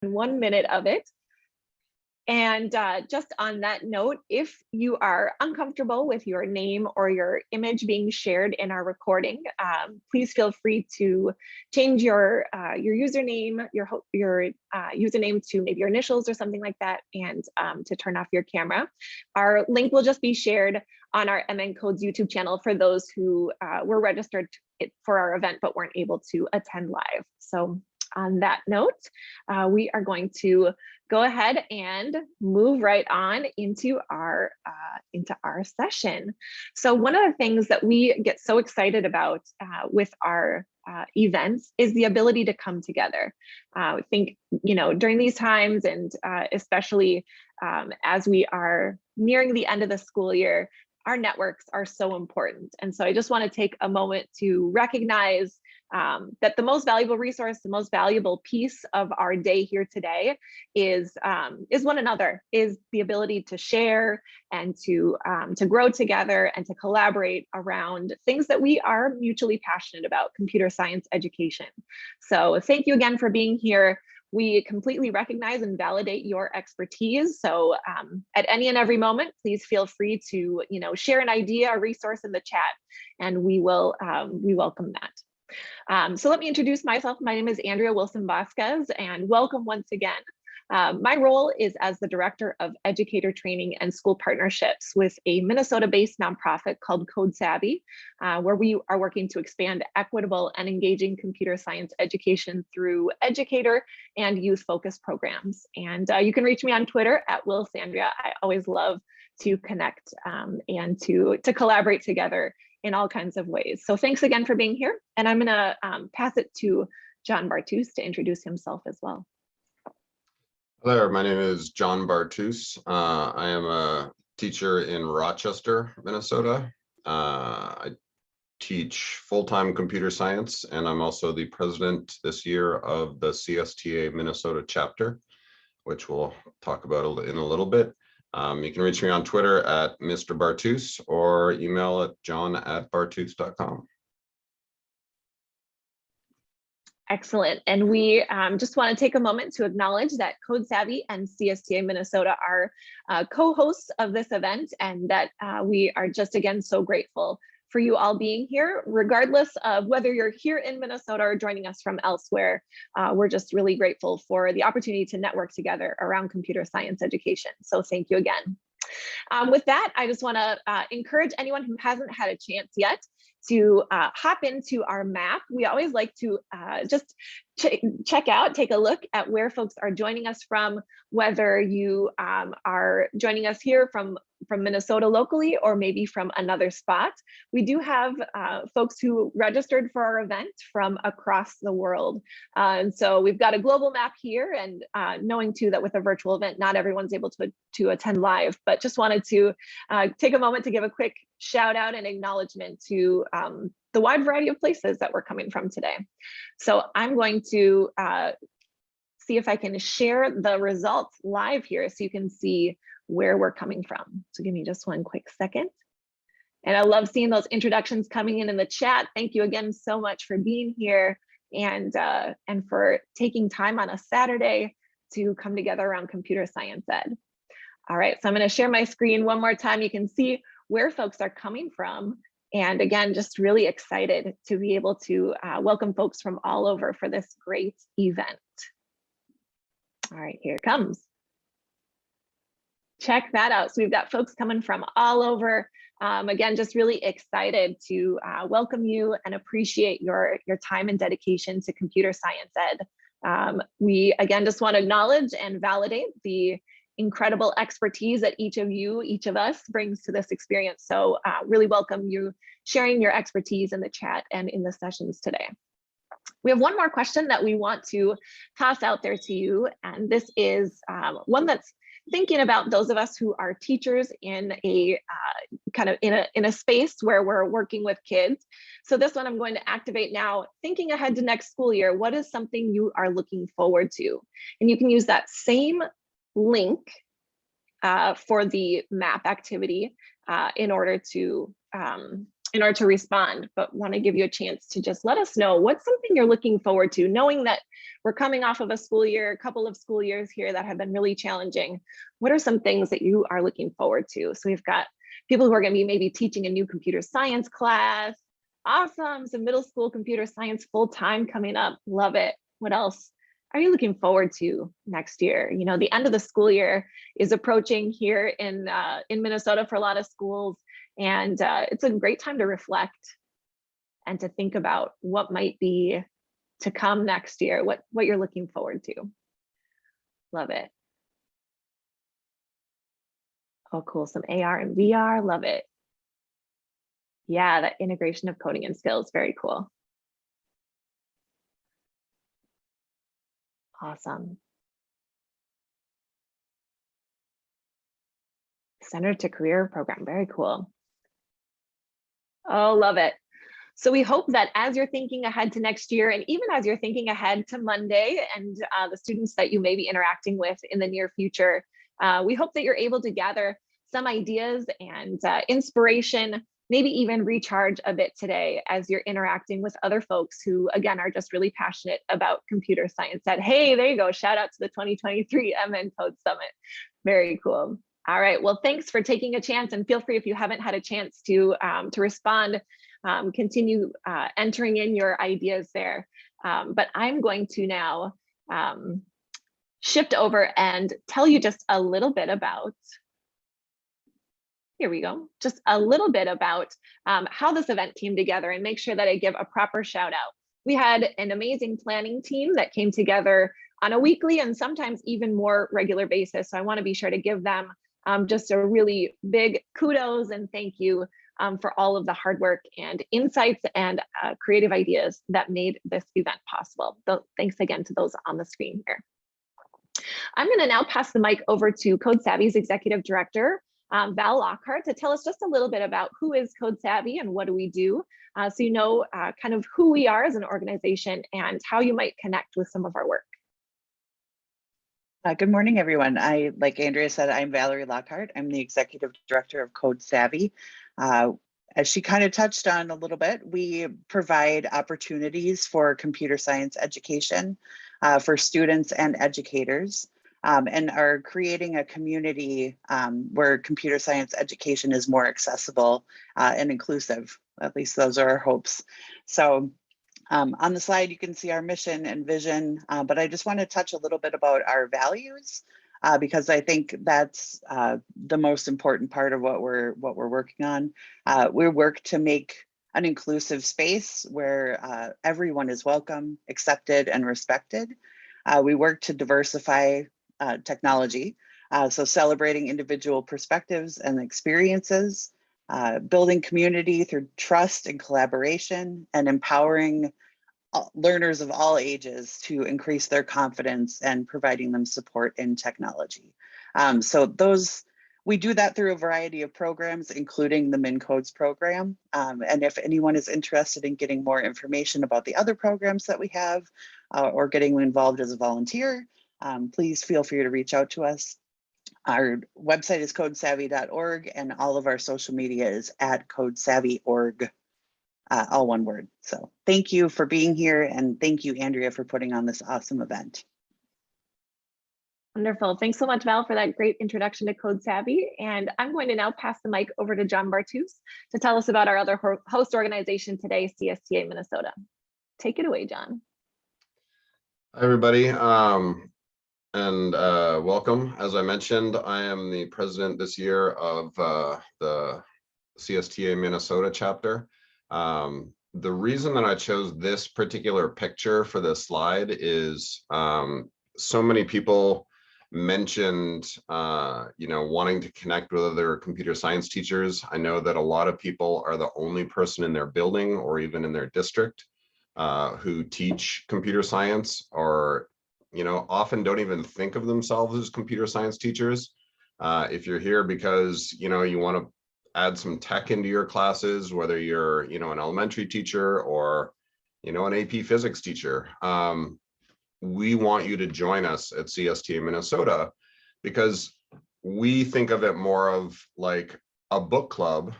1 minute of it. And just on that note, if you are uncomfortable with your name or your image being shared in our recording, please feel free to change your username, your username to maybe your initials or something like that, and to turn off your camera. Our link will just be shared on our MNCodes YouTube channel for those who were registered for our event but weren't able to attend live. So on that note, we are going to go ahead and move right on into our session. So one of the things that we get so excited about with our events is the ability to come together. I think, during these times, and especially as we are nearing the end of the school year, our networks are so important. And so I just want to take a moment to recognize that the most valuable resource, the most valuable piece of our day here today is one another, is the ability to share and to grow together and to collaborate around things that we are mutually passionate about, computer science education. So thank you again for being here. We completely recognize and validate your expertise. So at any and every moment, please feel free to share an idea, a resource in the chat, and we welcome that. So let me introduce myself. My name is Andrea Vazquez, and welcome once again. My role is as the Director of Educator Training and School Partnerships with a Minnesota-based nonprofit called CodeSavvy, where we are working to expand equitable and engaging computer science education through educator and youth-focused programs. And you can reach me on Twitter at @WillSandria. I always love to connect and to collaborate together in all kinds of ways. So thanks again for being here. And I'm gonna pass it to John Bartucz to introduce himself as well. Hello, my name is John Bartucz. I am a teacher in Rochester, Minnesota. I teach full-time computer science, and I'm also the president this year of the CSTA Minnesota chapter, which we'll talk about in a little bit. You can reach me on Twitter at Mr. Bartucz or email at john@bartucz.com. Excellent. And we just want to take a moment to acknowledge that CodeSavvy and CSTA Minnesota are co-hosts of this event, and that we are just again so grateful for you all being here, regardless of whether you're here in Minnesota or joining us from elsewhere. We're just really grateful for the opportunity to network together around computer science education. So thank you again. With that, I just want to encourage anyone who hasn't had a chance yet to hop into our map. We always like to just check out, take a look at where folks are joining us from, whether you are joining us here from Minnesota locally or maybe from another spot. We do have folks who registered for our event from across the world. And so we've got a global map here, and knowing too that with a virtual event, not everyone's able to attend live, but just wanted to take a moment to give a quick shout out and acknowledgement to the wide variety of places that we're coming from today. So I'm going to see if I can share the results live here so you can see where we're coming from. So give me just one quick second. And I love seeing those introductions coming in the chat. Thank you again so much for being here and for taking time on a Saturday to come together around computer science ed. All right, so I'm going to share my screen one more time. You can see where folks are coming from. And again, just really excited to be able to welcome folks from all over for this great event. All right, here it comes. Check that out. So we've got folks coming from all over. Again, just really excited to welcome you and appreciate your time and dedication to computer science ed. We again just want to acknowledge and validate the incredible expertise that each of us brings to this experience. So really welcome you sharing your expertise in the chat and in the sessions today. We have one more question that we want to pass out there to you, and this is one that's thinking about those of us who are teachers in a kind of in a space where we're working with kids. So this one I'm going to activate now. Thinking ahead to next school year, what is something you are looking forward to? And you can use that same link for the map activity in order to in order to respond, but want to give you a chance to just let us know what's something you're looking forward to, knowing that we're coming off of a school year, a couple of school years here that have been really challenging. What are some things that you are looking forward to? So we've got people who are going to be maybe teaching a new computer science class. Awesome. Some middle school computer science full-time coming up. Love it. What else are you looking forward to next year? You know, the end of the school year is approaching here in Minnesota for a lot of schools. And it's a great time to reflect and to think about what might be to come next year, what you're looking forward to. Love it. Oh, cool. Some AR and VR. Love it. Yeah, that integration of coding and skills. Very cool. Awesome. Center to Career program. Very cool. Oh, love it. So we hope that as you're thinking ahead to next year, and even as you're thinking ahead to Monday and the students that you may be interacting with in the near future, we hope that you're able to gather some ideas and inspiration, maybe even recharge a bit today as you're interacting with other folks who, again, are just really passionate about computer science. Hey, there you go. Shout out to the 2023 MNCodes Summit. Very cool. All right, well, thanks for taking a chance, and feel free if you haven't had a chance to respond, continue entering in your ideas there. But I'm going to now shift over and tell you just a little bit about, here we go, just a little bit about how this event came together, and make sure that I give a proper shout out. We had an amazing planning team that came together on a weekly and sometimes even more regular basis. So I want to be sure to give them just a really big kudos and thank you for all of the hard work and insights and creative ideas that made this event possible. So thanks again to those on the screen here. I'm going to now pass the mic over to Code Savvy's Executive Director, Val Lockhart, to tell us just a little bit about who is Code Savvy and what do we do, so you know kind of who we are as an organization and how you might connect with some of our work. Good morning, everyone. Like Andrea said, I'm Valerie Lockhart. I'm the Executive Director of Code Savvy. As she kind of touched on a little bit, we provide opportunities for computer science education for students and educators, and are creating a community where computer science education is more accessible and inclusive. At least those are our hopes. So on the slide, you can see our mission and vision, but I just want to touch a little bit about our values because I think that's the most important part of what we're working on. We work to make an inclusive space where everyone is welcome, accepted, and respected. We work to diversify technology, so celebrating individual perspectives and experiences, building community through trust and collaboration, and empowering learners of all ages to increase their confidence and providing them support in technology. So we do that through a variety of programs, including the MnCodes program. And if anyone is interested in getting more information about the other programs that we have or getting involved as a volunteer, please feel free to reach out to us. Our website is codesavvy.org, and all of our social media is at codesavvy.org, all one word. So thank you for being here, and thank you, Andrea, for putting on this awesome event. Wonderful. Thanks so much, Val, for that great introduction to Code Savvy. And I'm going to now pass the mic over to John Bartucz to tell us about our other host organization today, CSTA Minnesota. Take it away, John. Hi, everybody. And welcome. As I mentioned, I am the president this year of the CSTA Minnesota chapter. The reason that I chose this particular picture for this slide is so many people mentioned wanting to connect with other computer science teachers. I know that a lot of people are the only person in their building or even in their district who teach computer science, or often don't even think of themselves as computer science teachers. If you're here because you want to add some tech into your classes, whether you're an elementary teacher or an AP physics teacher, we want you to join us at CSTA Minnesota, because we think of it more of like a book club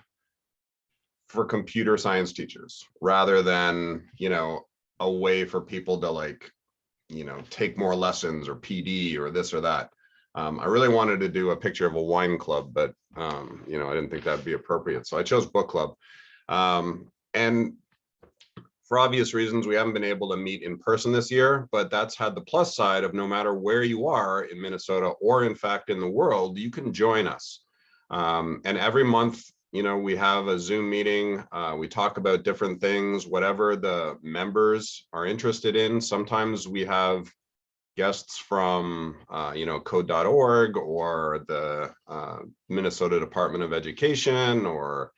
for computer science teachers rather than, you know, a way for people to like, you know, take more lessons or PD or this or that. I really wanted to do a picture of a wine club, but, you know, I didn't think that'd be appropriate. So I chose book club. And for obvious reasons, we haven't been able to meet in person this year, but that's had the plus side of no matter where you are in Minnesota or in fact in the world, you can join us. And every month, you know, we have a Zoom meeting. We talk about different things, whatever the members are interested in. Sometimes we have guests from, you know, code.org or the Minnesota Department of Education, or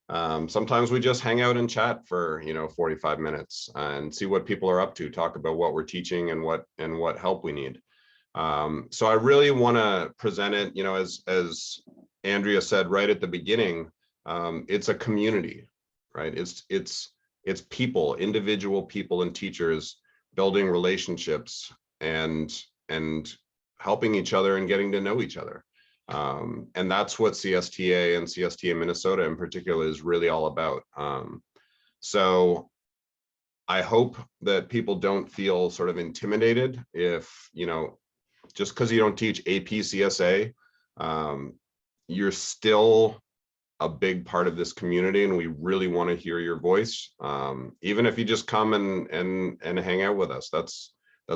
sometimes we just hang out and chat for, you know, 45 minutes and see what people are up to, talk about what we're teaching and what help we need. So I really want to present it, you know, as Andrea said right at the beginning, it's a community, right? It's people, individual people and teachers building relationships and helping each other and getting to know each other. And that's what CSTA and CSTA Minnesota in particular is really all about. So I hope that people don't feel sort of intimidated if, you know, just because you don't teach AP CSA, you're still a big part of this community, and we really want to hear your voice. Even if you just come and hang out with us, that's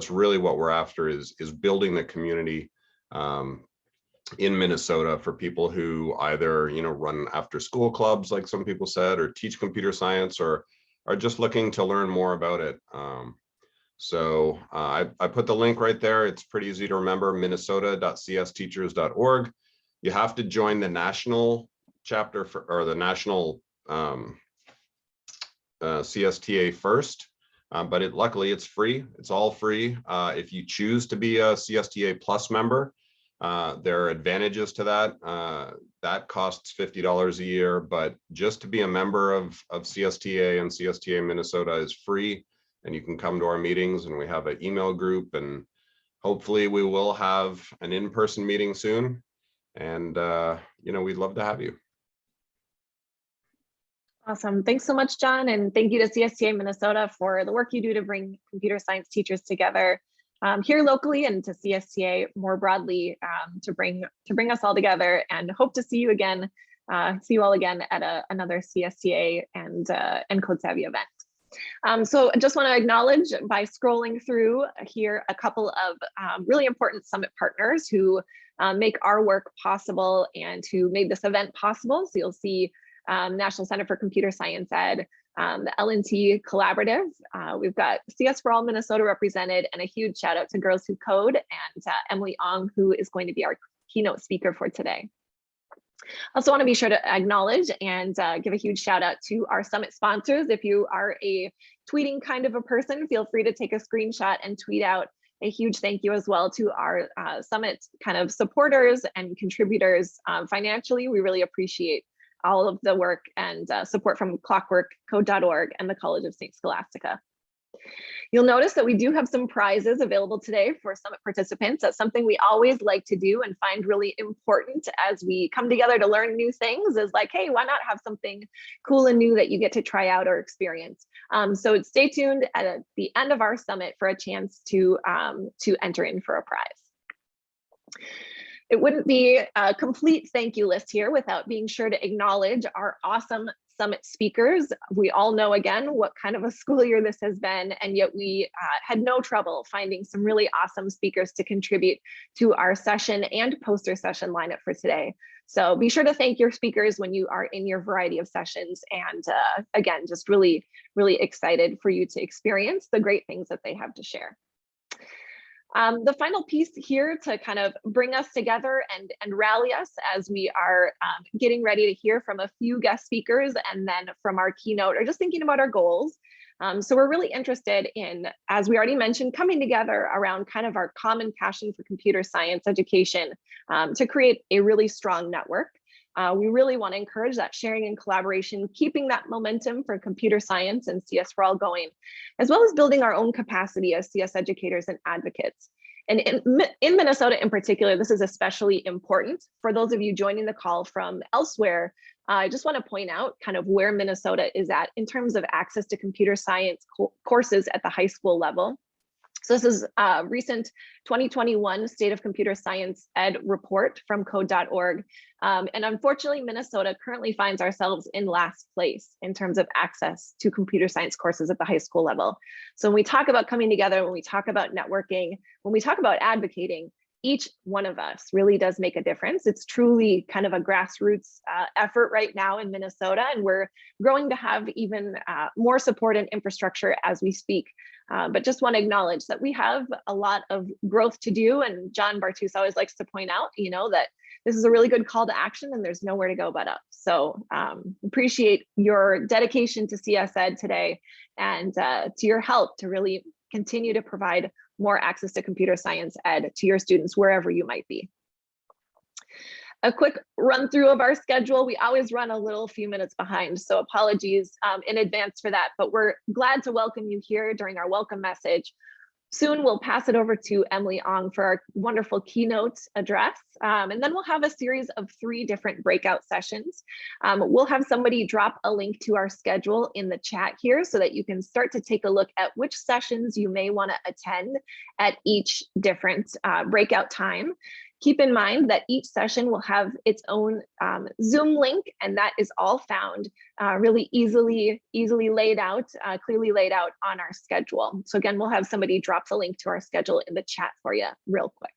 really what we're after, is building the community in Minnesota for people who either, you know, run after school clubs, like some people said, or teach computer science, or are just looking to learn more about it. So I put the link right there. It's pretty easy to remember, minnesota.csteachers.org. You have to join the national chapter or the national CSTA first, but luckily it's free. It's all free. If you choose to be a CSTA Plus member, there are advantages to that. That costs $50 a year, but just to be a member of CSTA and CSTA Minnesota is free, and you can come to our meetings, and we have an email group, and hopefully we will have an in-person meeting soon. And, you know, we'd love to have you. Awesome. Thanks so much, John. And thank you to CSTA Minnesota for the work you do to bring computer science teachers together here locally, and to CSTA more broadly, to bring us all together, and hope to see you all again at another CSTA and Code Savvy event. So I just want to acknowledge, by scrolling through here, a couple of really important summit partners who make our work possible and who made this event possible. So you'll see National Center for Computer Science Ed, the LNT Collaborative. We've got CS for All Minnesota represented, and a huge shout out to Girls Who Code and Emily Ong, who is going to be our keynote speaker for today. I also want to be sure to acknowledge and give a huge shout out to our summit sponsors. If you are a tweeting kind of a person, feel free to take a screenshot and tweet out a huge thank you as well to our summit kind of supporters and contributors financially. We really appreciate all of the work and support from Clockwork, Code.org, and the College of St. Scholastica. You'll notice that we do have some prizes available today for summit participants. That's something we always like to do and find really important as we come together to learn new things, is like, hey, why not have something cool and new that you get to try out or experience? So stay tuned at the end of our summit for a chance to enter in for a prize. It wouldn't be a complete thank you list here without being sure to acknowledge our awesome summit speakers. We all know, again, what kind of a school year this has been, and yet we had no trouble finding some really awesome speakers to contribute to our session and poster session lineup for today. So be sure to thank your speakers when you are in your variety of sessions. And again, just really, really excited for you to experience the great things that they have to share. The final piece here to kind of bring us together and rally us as we are getting ready to hear from a few guest speakers and then from our keynote, or just thinking about our goals. So we're really interested in, as we already mentioned, coming together around kind of our common passion for computer science education to create a really strong network. We really want to encourage that sharing and collaboration, keeping that momentum for computer science and CS for All going, as well as building our own capacity as CS educators and advocates. And in Minnesota in particular, this is especially important. For those of you joining the call from elsewhere, I just want to point out kind of where Minnesota is at in terms of access to computer science courses at the high school level. So this is a recent 2021 State of Computer Science Ed report from code.org. And unfortunately, Minnesota currently finds ourselves in last place in terms of access to computer science courses at the high school level. So when we talk about coming together, when we talk about networking, when we talk about advocating, each one of us really does make a difference. It's truly kind of a grassroots effort right now in Minnesota, and we're growing to have even more support and infrastructure as we speak. But just want to acknowledge that we have a lot of growth to do, and John Bartucz always likes to point out, that this is a really good call to action and there's nowhere to go but up. So appreciate your dedication to CS Ed today and to your help to really continue to provide more access to computer science ed to your students wherever you might be. A quick run through of our schedule. We always run a few minutes behind, so apologies in advance for that, but we're glad to welcome you here during our welcome message. Soon we'll pass it over to Emily Ong for our wonderful keynote address. And then we'll have a series of 3 different breakout sessions. We'll have somebody drop a link to our schedule in the chat here so that you can start to take a look at which sessions you may want to attend at each different breakout time. Keep in mind that each session will have its own Zoom link, and that is all found really easily laid out, clearly laid out on our schedule. So again, we'll have somebody drop the link to our schedule in the chat for you real quick.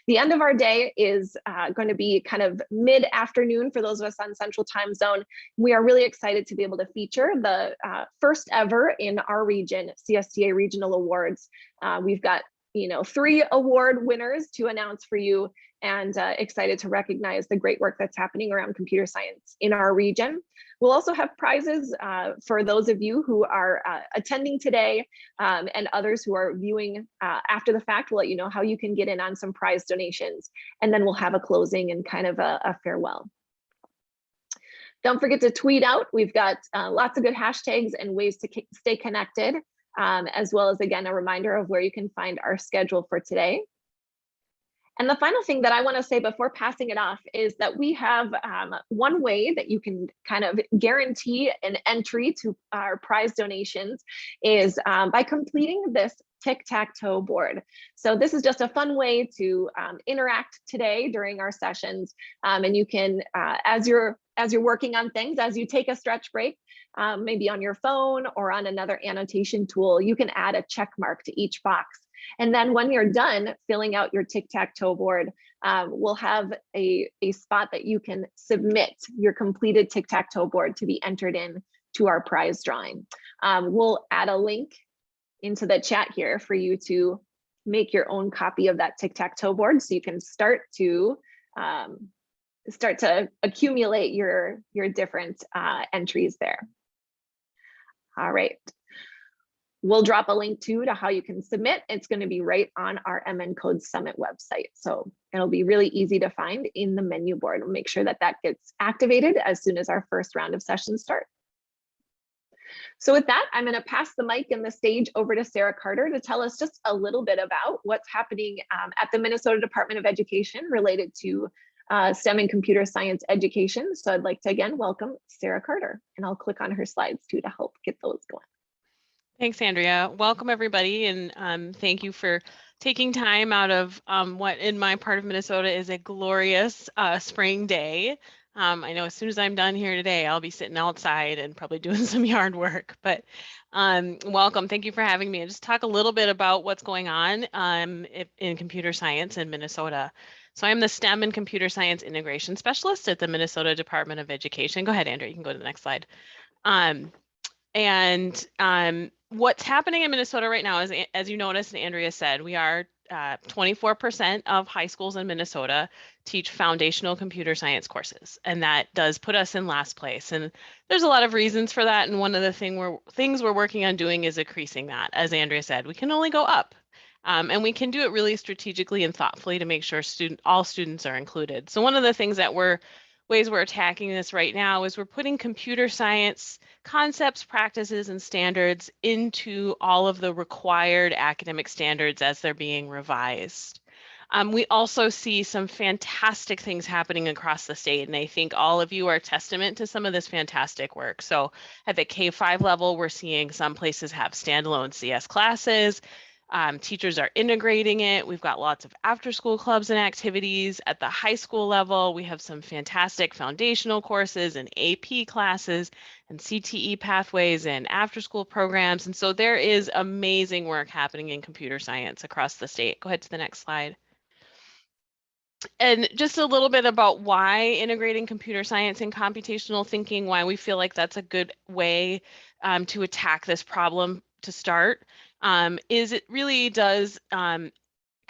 The end of our day is going to be kind of mid-afternoon for those of us on Central Time Zone. We are really excited to be able to feature the first ever in our region CSTA Regional Awards. We've got 3 award winners to announce for you, and excited to recognize the great work that's happening around computer science in our region. We'll also have prizes for those of you who are attending today and others who are viewing after the fact. We'll let you know how you can get in on some prize donations, and then we'll have a closing and kind of a farewell. Don't forget to tweet out. We've got lots of good hashtags and ways to stay connected, as well as, again, a reminder of where you can find our schedule for today. And the final thing that I want to say before passing it off is that we have one way that you can kind of guarantee an entry to our prize donations is by completing this tic-tac-toe board. So this is just a fun way to interact today during our sessions. And you can, as you're working on things, as you take a stretch break, maybe on your phone or on another annotation tool, you can add a check mark to each box. And then when you're done filling out your tic-tac-toe board, we'll have a spot that you can submit your completed tic-tac-toe board to be entered in to our prize drawing. We'll add a link into the chat here for you to make your own copy of that tic-tac-toe board, so you can start to accumulate your different entries there. All right. We'll drop a link to how you can submit. It's going to be right on our MNCodes Summit website. So it'll be really easy to find in the menu board. We'll make sure that that gets activated as soon as our first round of sessions start. So with that, I'm going to pass the mic and the stage over to Sarah Carter to tell us just a little bit about what's happening at the Minnesota Department of Education related to STEM and computer science education. So I'd like to again welcome Sarah Carter, and I'll click on her slides too to help get those going. Thanks, Andrea. Welcome, everybody, and thank you for taking time out of what in my part of Minnesota is a glorious spring day. I know as soon as I'm done here today, I'll be sitting outside and probably doing some yard work, but welcome. Thank you for having me. And just talk a little bit about what's going on in computer science in Minnesota. So I'm the STEM and computer science integration specialist at the Minnesota Department of Education. Go ahead, Andrea, you can go to the next slide. What's happening in Minnesota right now is, as you noticed and Andrea said, we are 24% of high schools in Minnesota teach foundational computer science courses, and that does put us in last place. And there's a lot of reasons for that, and one of the things we're working on doing is increasing that. As Andrea said, we can only go up, and we can do it really strategically and thoughtfully to make sure all students are included. So one of the things that ways we're attacking this right now is we're putting computer science concepts, practices, and standards into all of the required academic standards as they're being revised. We also see some fantastic things happening across the state, and I think all of you are testament to some of this fantastic work. So at the K-5 level, we're seeing some places have standalone CS classes. Teachers are integrating it. We've got lots of after-school clubs and activities. At the high school level, we have some fantastic foundational courses and AP classes and CTE pathways and after-school programs. And so there is amazing work happening in computer science across the state. Go ahead to the next slide. And just a little bit about why integrating computer science and computational thinking, why we feel like that's a good way to attack this problem to start, is it really does kind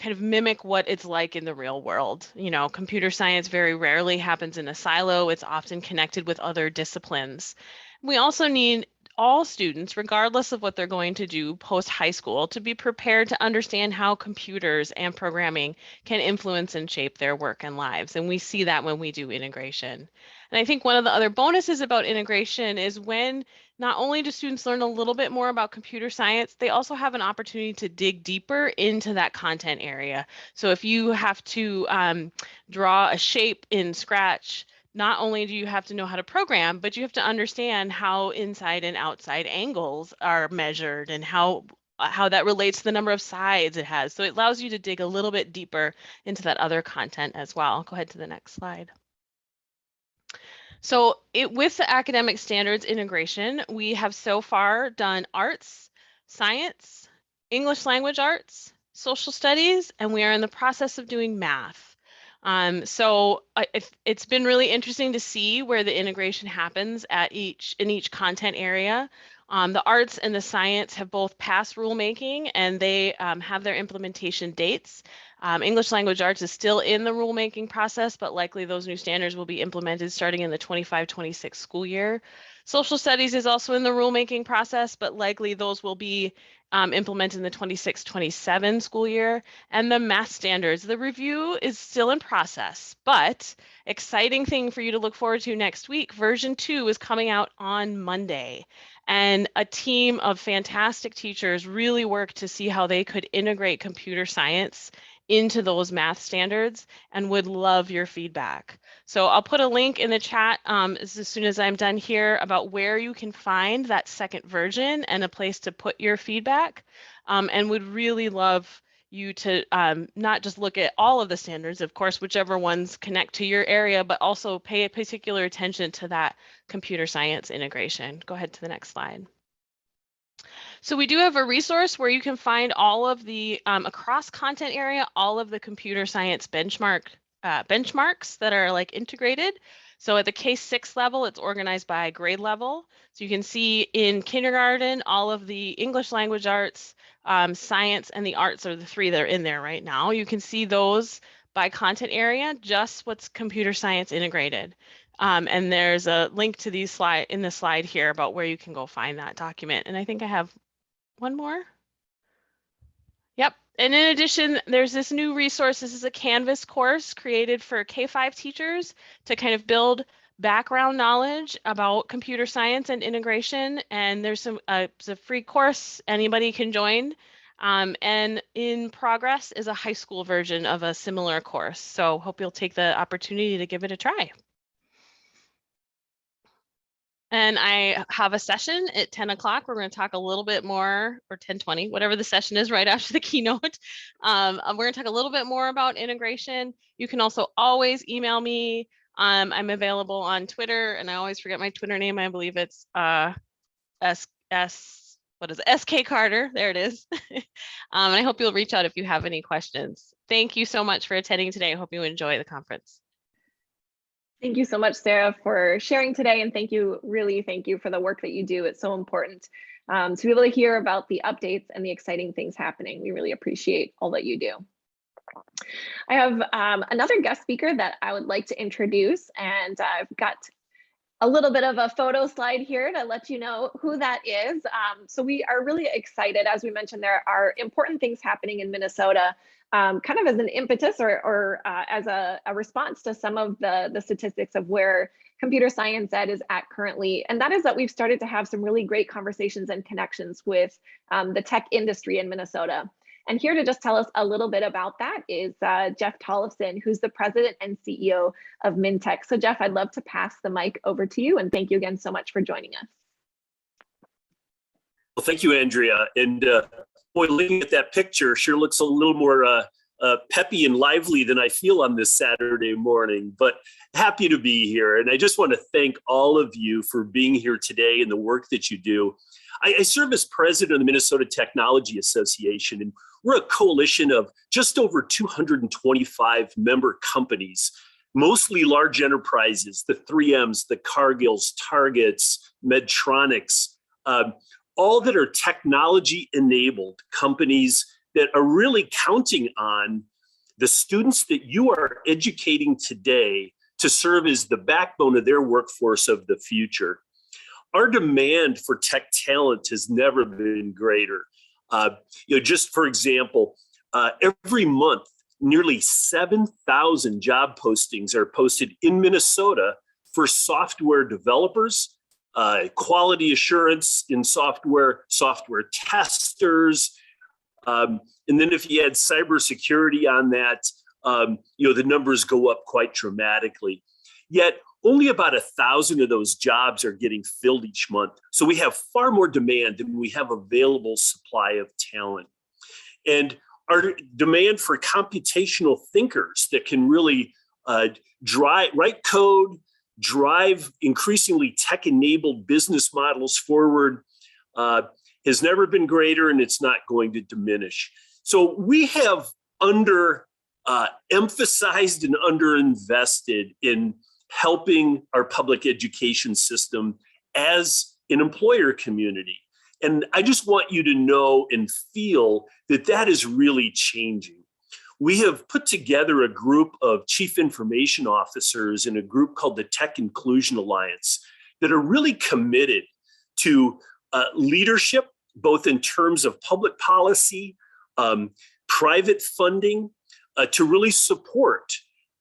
of mimic what it's like in the real world. You know, computer science very rarely happens in a silo. It's often connected with other disciplines. We also need all students, regardless of what they're going to do post high school, to be prepared to understand how computers and programming can influence and shape their work and lives. And we see that when we do integration. And I think one of the other bonuses about integration is when not only do students learn a little bit more about computer science, they also have an opportunity to dig deeper into that content area. So if you have to draw a shape in Scratch, not only do you have to know how to program, but you have to understand how inside and outside angles are measured and how that relates to the number of sides it has. So it allows you to dig a little bit deeper into that other content as well. Go ahead to the next slide. So with the academic standards integration, we have so far done arts, science, English language arts, social studies, and we are in the process of doing math. So it's been really interesting to see where the integration happens in each content area. The arts and the science have both passed rulemaking, and they have their implementation dates. English language arts is still in the rulemaking process, but likely those new standards will be implemented starting in the 25-26 school year. Social studies is also in the rulemaking process, but likely those will be implemented in the 26-27 school year. And the math standards, the review is still in process, but exciting thing for you to look forward to next week, version 2 is coming out on Monday. And a team of fantastic teachers really worked to see how they could integrate computer science into those math standards and would love your feedback. So I'll put a link in the chat as soon as I'm done here about where you can find that second version and a place to put your feedback, and would really love you to not just look at all of the standards, of course, whichever ones connect to your area, but also pay a particular attention to that computer science integration. Go ahead to the next slide. So we do have a resource where you can find all of the, across content area, all of the computer science benchmarks that are like integrated. So at the K-6 level, it's organized by grade level. So you can see in kindergarten, all of the English language arts, science, and the arts are the 3 that are in there right now. You can see those by content area, just what's computer science integrated. And there's a link to these in the slide here about where you can go find that document. And I think I have one more. Yep. And in addition, there's this new resource. This is a Canvas course created for K-5 teachers to kind of build background knowledge about computer science and integration. And there's it's a free course anybody can join. And in progress is a high school version of a similar course. So hope you'll take the opportunity to give it a try. And I have a session at 10 o'clock. We're going to talk a little bit more, or 10:20, whatever the session is right after the keynote. We're going to talk a little bit more about integration. You can also always email me. I'm available on Twitter, and I always forget my Twitter name. I believe it's SK Carter. There it is. And I hope you'll reach out if you have any questions. Thank you so much for attending today. I hope you enjoy the conference. Thank you so much, Sarah, for sharing today. And thank you for the work that you do. It's so important to be able to hear about the updates and the exciting things happening. We really appreciate all that you do. I have another guest speaker that I would like to introduce, and I've got a little bit of a photo slide here to let you know who that is. So we are really excited. As we mentioned, there are important things happening in Minnesota, kind of as an impetus or as a response to some of the statistics of where computer science ed is at currently. And that is that we've started to have some really great conversations and connections with the tech industry in Minnesota. And here to just tell us a little bit about that is Jeff Tollefson, who's the president and CEO of MnTech. So Jeff, I'd love to pass the mic over to you, and thank you again so much for joining us. Well, thank you, Andrea. And boy, looking at that picture sure looks a little more peppy and lively than I feel on this Saturday morning, but happy to be here. And I just want to thank all of you for being here today and the work that you do. I serve as president of the Minnesota Technology Association, and we're a coalition of just over 225 member companies, mostly large enterprises, the 3Ms, the Cargills, Targets, Medtronics, all that are technology enabled companies that are really counting on the students that you are educating today to serve as the backbone of their workforce of the future. Our demand for tech talent has never been greater. Just for example, every month, nearly 7,000 job postings are posted in Minnesota for software developers, quality assurance in software testers, and then if you add cybersecurity on that, the numbers go up quite dramatically. Yet only about 1,000 of those jobs are getting filled each month. So we have far more demand than we have available supply of talent. And our demand for computational thinkers that can really write code, drive increasingly tech-enabled business models forward has never been greater, and it's not going to diminish. So we have emphasized and underinvested in helping our public education system as an employer community. And I just want you to know and feel that that is really changing. We have put together a group of chief information officers in a group called the Tech Inclusion Alliance that are really committed to leadership, both in terms of public policy, private funding, to really support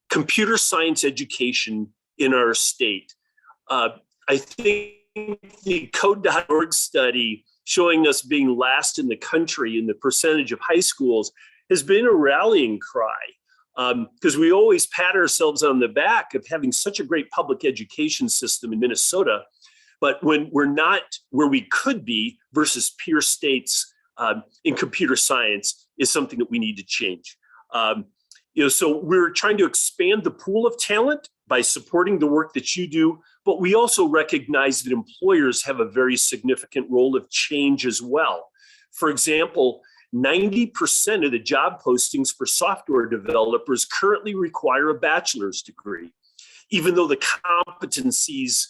computer science education in our state. I think the Code.org study showing us being last in the country in the percentage of high schools has been a rallying cry, because we always pat ourselves on the back of having such a great public education system in Minnesota, but when we're not where we could be versus peer states in computer science is something that we need to change. So we're trying to expand the pool of talent by supporting the work that you do, but we also recognize that employers have a very significant role of change as well. For example, 90% of the job postings for software developers currently require a bachelor's degree, even though the competencies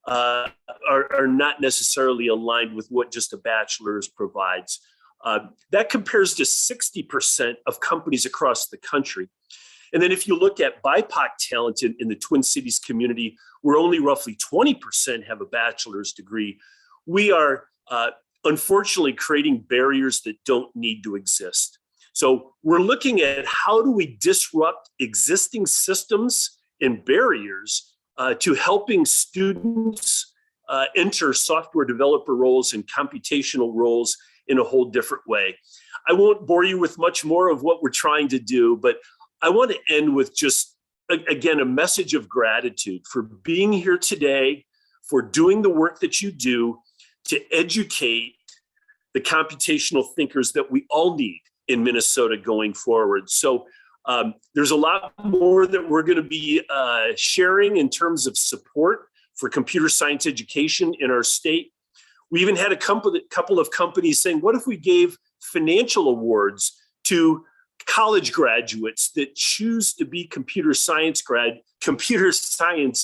are not necessarily aligned with what just a bachelor's provides. That compares to 60% of companies across the country. And then if you look at BIPOC talent in the Twin Cities community, where only roughly 20% have a bachelor's degree, we are unfortunately creating barriers that don't need to exist. So we're looking at how do we disrupt existing systems and barriers to helping students enter software developer roles and computational roles in a whole different way. I won't bore you with much more of what we're trying to do, but I want to end with just, again, a message of gratitude for being here today, for doing the work that you do to educate the computational thinkers that we all need in Minnesota going forward. So there's a lot more that we're going to be sharing in terms of support for computer science education in our state. We even had a couple of companies saying, what if we gave financial awards to college graduates that choose to be computer science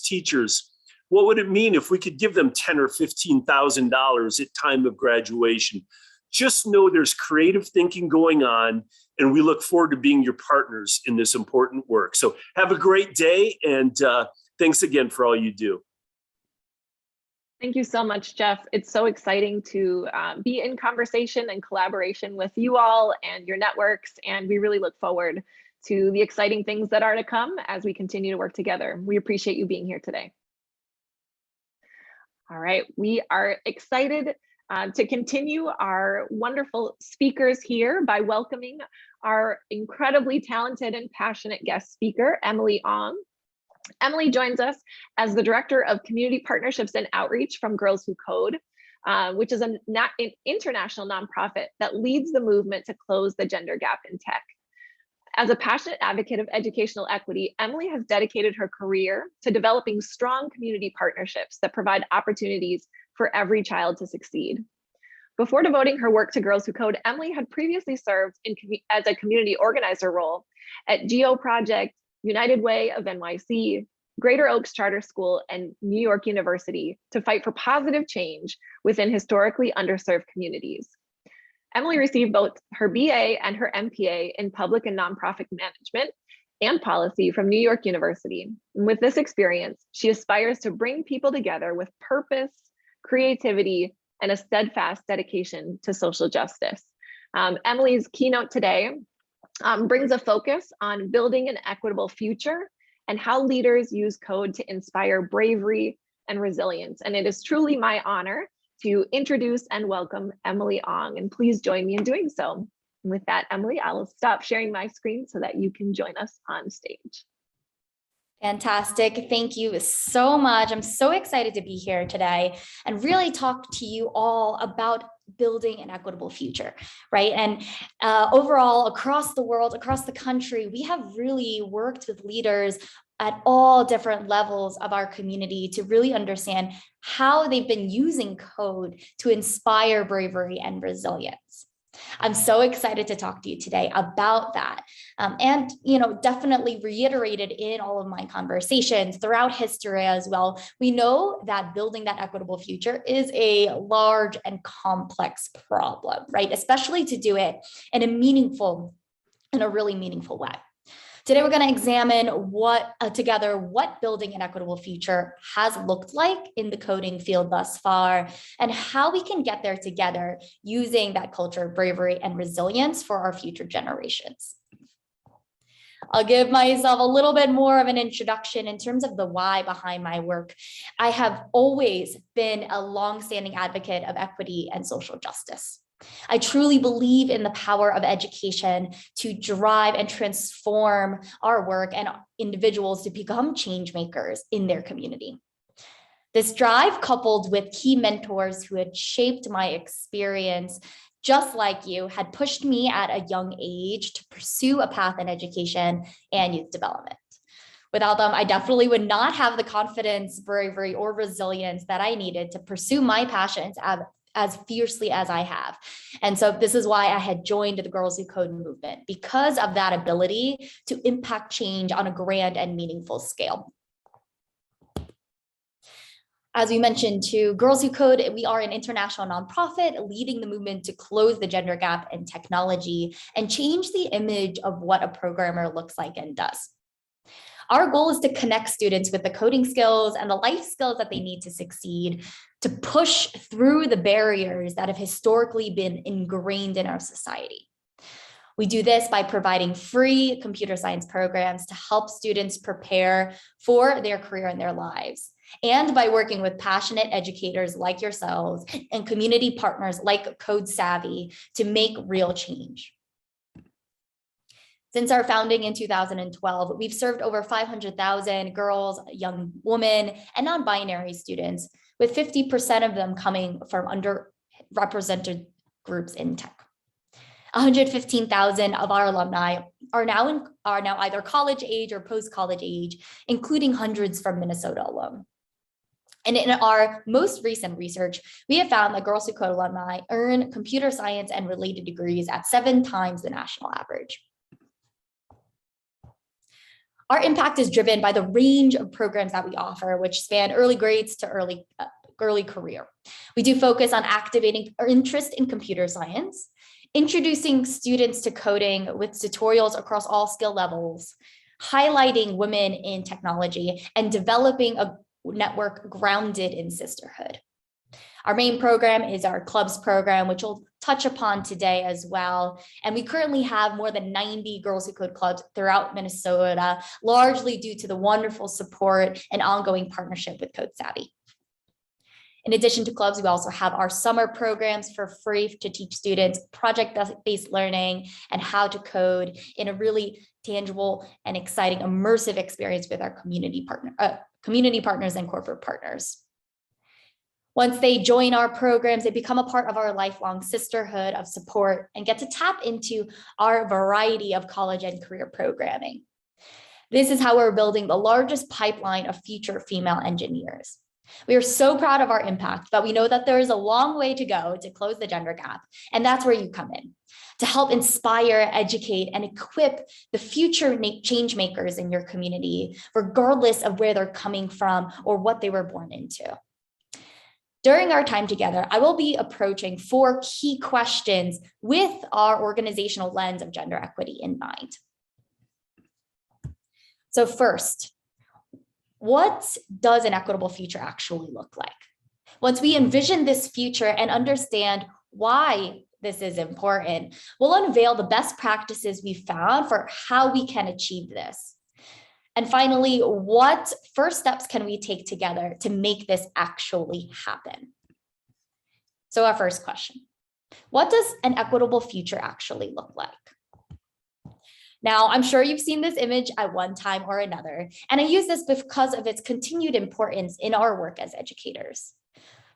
teachers? What would it mean if we could give them $10,000 or $15,000 at time of graduation? Just know there's creative thinking going on, and we look forward to being your partners in this important work. So have a great day, and thanks again for all you do. Thank you so much, Jeff. It's so exciting to be in conversation and collaboration with you all and your networks, and we really look forward to the exciting things that are to come as we continue to work together. We appreciate you being here today. All right, we are excited to continue our wonderful speakers here by welcoming our incredibly talented and passionate guest speaker, Emily Ong. Emily joins us as the Director of Community Partnerships and Outreach from Girls Who Code, which is an international nonprofit that leads the movement to close the gender gap in tech. As a passionate advocate of educational equity, Emily has dedicated her career to developing strong community partnerships that provide opportunities for every child to succeed. Before devoting her work to Girls Who Code, Emily had previously served as a community organizer role at Geo Project, United Way of NYC, Greater Oaks Charter School, and New York University to fight for positive change within historically underserved communities. Emily received both her BA and her MPA in public and nonprofit management and policy from New York University. And with this experience, she aspires to bring people together with purpose, creativity, and a steadfast dedication to social justice. Emily's keynote today brings a focus on building an equitable future and how leaders use code to inspire bravery and resilience. And it is truly my honor to introduce and welcome Emily Ong, and please join me in doing so. And with that, Emily, I'll stop sharing my screen so that you can join us on stage. Fantastic. Thank you so much. I'm so excited to be here today and really talk to you all about building an equitable future, right? And overall, across the world, across the country, we have really worked with leaders at all different levels of our community to really understand how they've been using code to inspire bravery and resilience. I'm so excited to talk to you today about that. And, definitely reiterated in all of my conversations throughout history as well. We know that building that equitable future is a large and complex problem, right? Especially to do it in a really meaningful way. Today, we're going to examine together what building an equitable future has looked like in the coding field thus far, and how we can get there together using that culture of bravery and resilience for our future generations. I'll give myself a little bit more of an introduction in terms of the why behind my work. I have always been a longstanding advocate of equity and social justice. I truly believe in the power of education to drive and transform our work and individuals to become change makers in their community. This drive, coupled with key mentors who had shaped my experience, just like you, had pushed me at a young age to pursue a path in education and youth development. Without them, I definitely would not have the confidence, bravery, or resilience that I needed to pursue my passions as fiercely as I have. And so this is why I had joined the Girls Who Code movement, because of that ability to impact change on a grand and meaningful scale. As we mentioned too, Girls Who Code, we are an international nonprofit leading the movement to close the gender gap in technology and change the image of what a programmer looks like and does. Our goal is to connect students with the coding skills and the life skills that they need to succeed, to push through the barriers that have historically been ingrained in our society. We do this by providing free computer science programs to help students prepare for their career and their lives, and by working with passionate educators like yourselves and community partners like Code Savvy to make real change. Since our founding in 2012, we've served over 500,000 girls, young women, and non-binary students, with 50% of them coming from underrepresented groups in tech. 115,000 of our alumni are now either college age or post-college age, including hundreds from Minnesota alone. And in our most recent research, we have found that Girls Who Code alumni earn computer science and related degrees at 7 times the national average. Our impact is driven by the range of programs that we offer, which span early grades to early career. We do focus on activating our interest in computer science, introducing students to coding with tutorials across all skill levels, highlighting women in technology, and developing a network grounded in sisterhood. Our main program is our clubs program, which we'll touch upon today as well. And we currently have more than 90 Girls Who Code clubs throughout Minnesota, largely due to the wonderful support and ongoing partnership with Code Savvy. In addition to clubs, we also have our summer programs for free to teach students project-based learning and how to code in a really tangible and exciting immersive experience with our community partners and corporate partners. Once they join our programs, they become a part of our lifelong sisterhood of support and get to tap into our variety of college and career programming. This is how we're building the largest pipeline of future female engineers. We are so proud of our impact, but we know that there is a long way to go to close the gender gap. And that's where you come in, to help inspire, educate, and equip the future change makers in your community, regardless of where they're coming from or what they were born into. During our time together, I will be approaching 4 key questions with our organizational lens of gender equity in mind. So first, what does an equitable future actually look like? Once we envision this future and understand why this is important, we'll unveil the best practices we found for how we can achieve this. And finally, what first steps can we take together to make this actually happen? So our first question, what does an equitable future actually look like? Now, I'm sure you've seen this image at one time or another, and I use this because of its continued importance in our work as educators.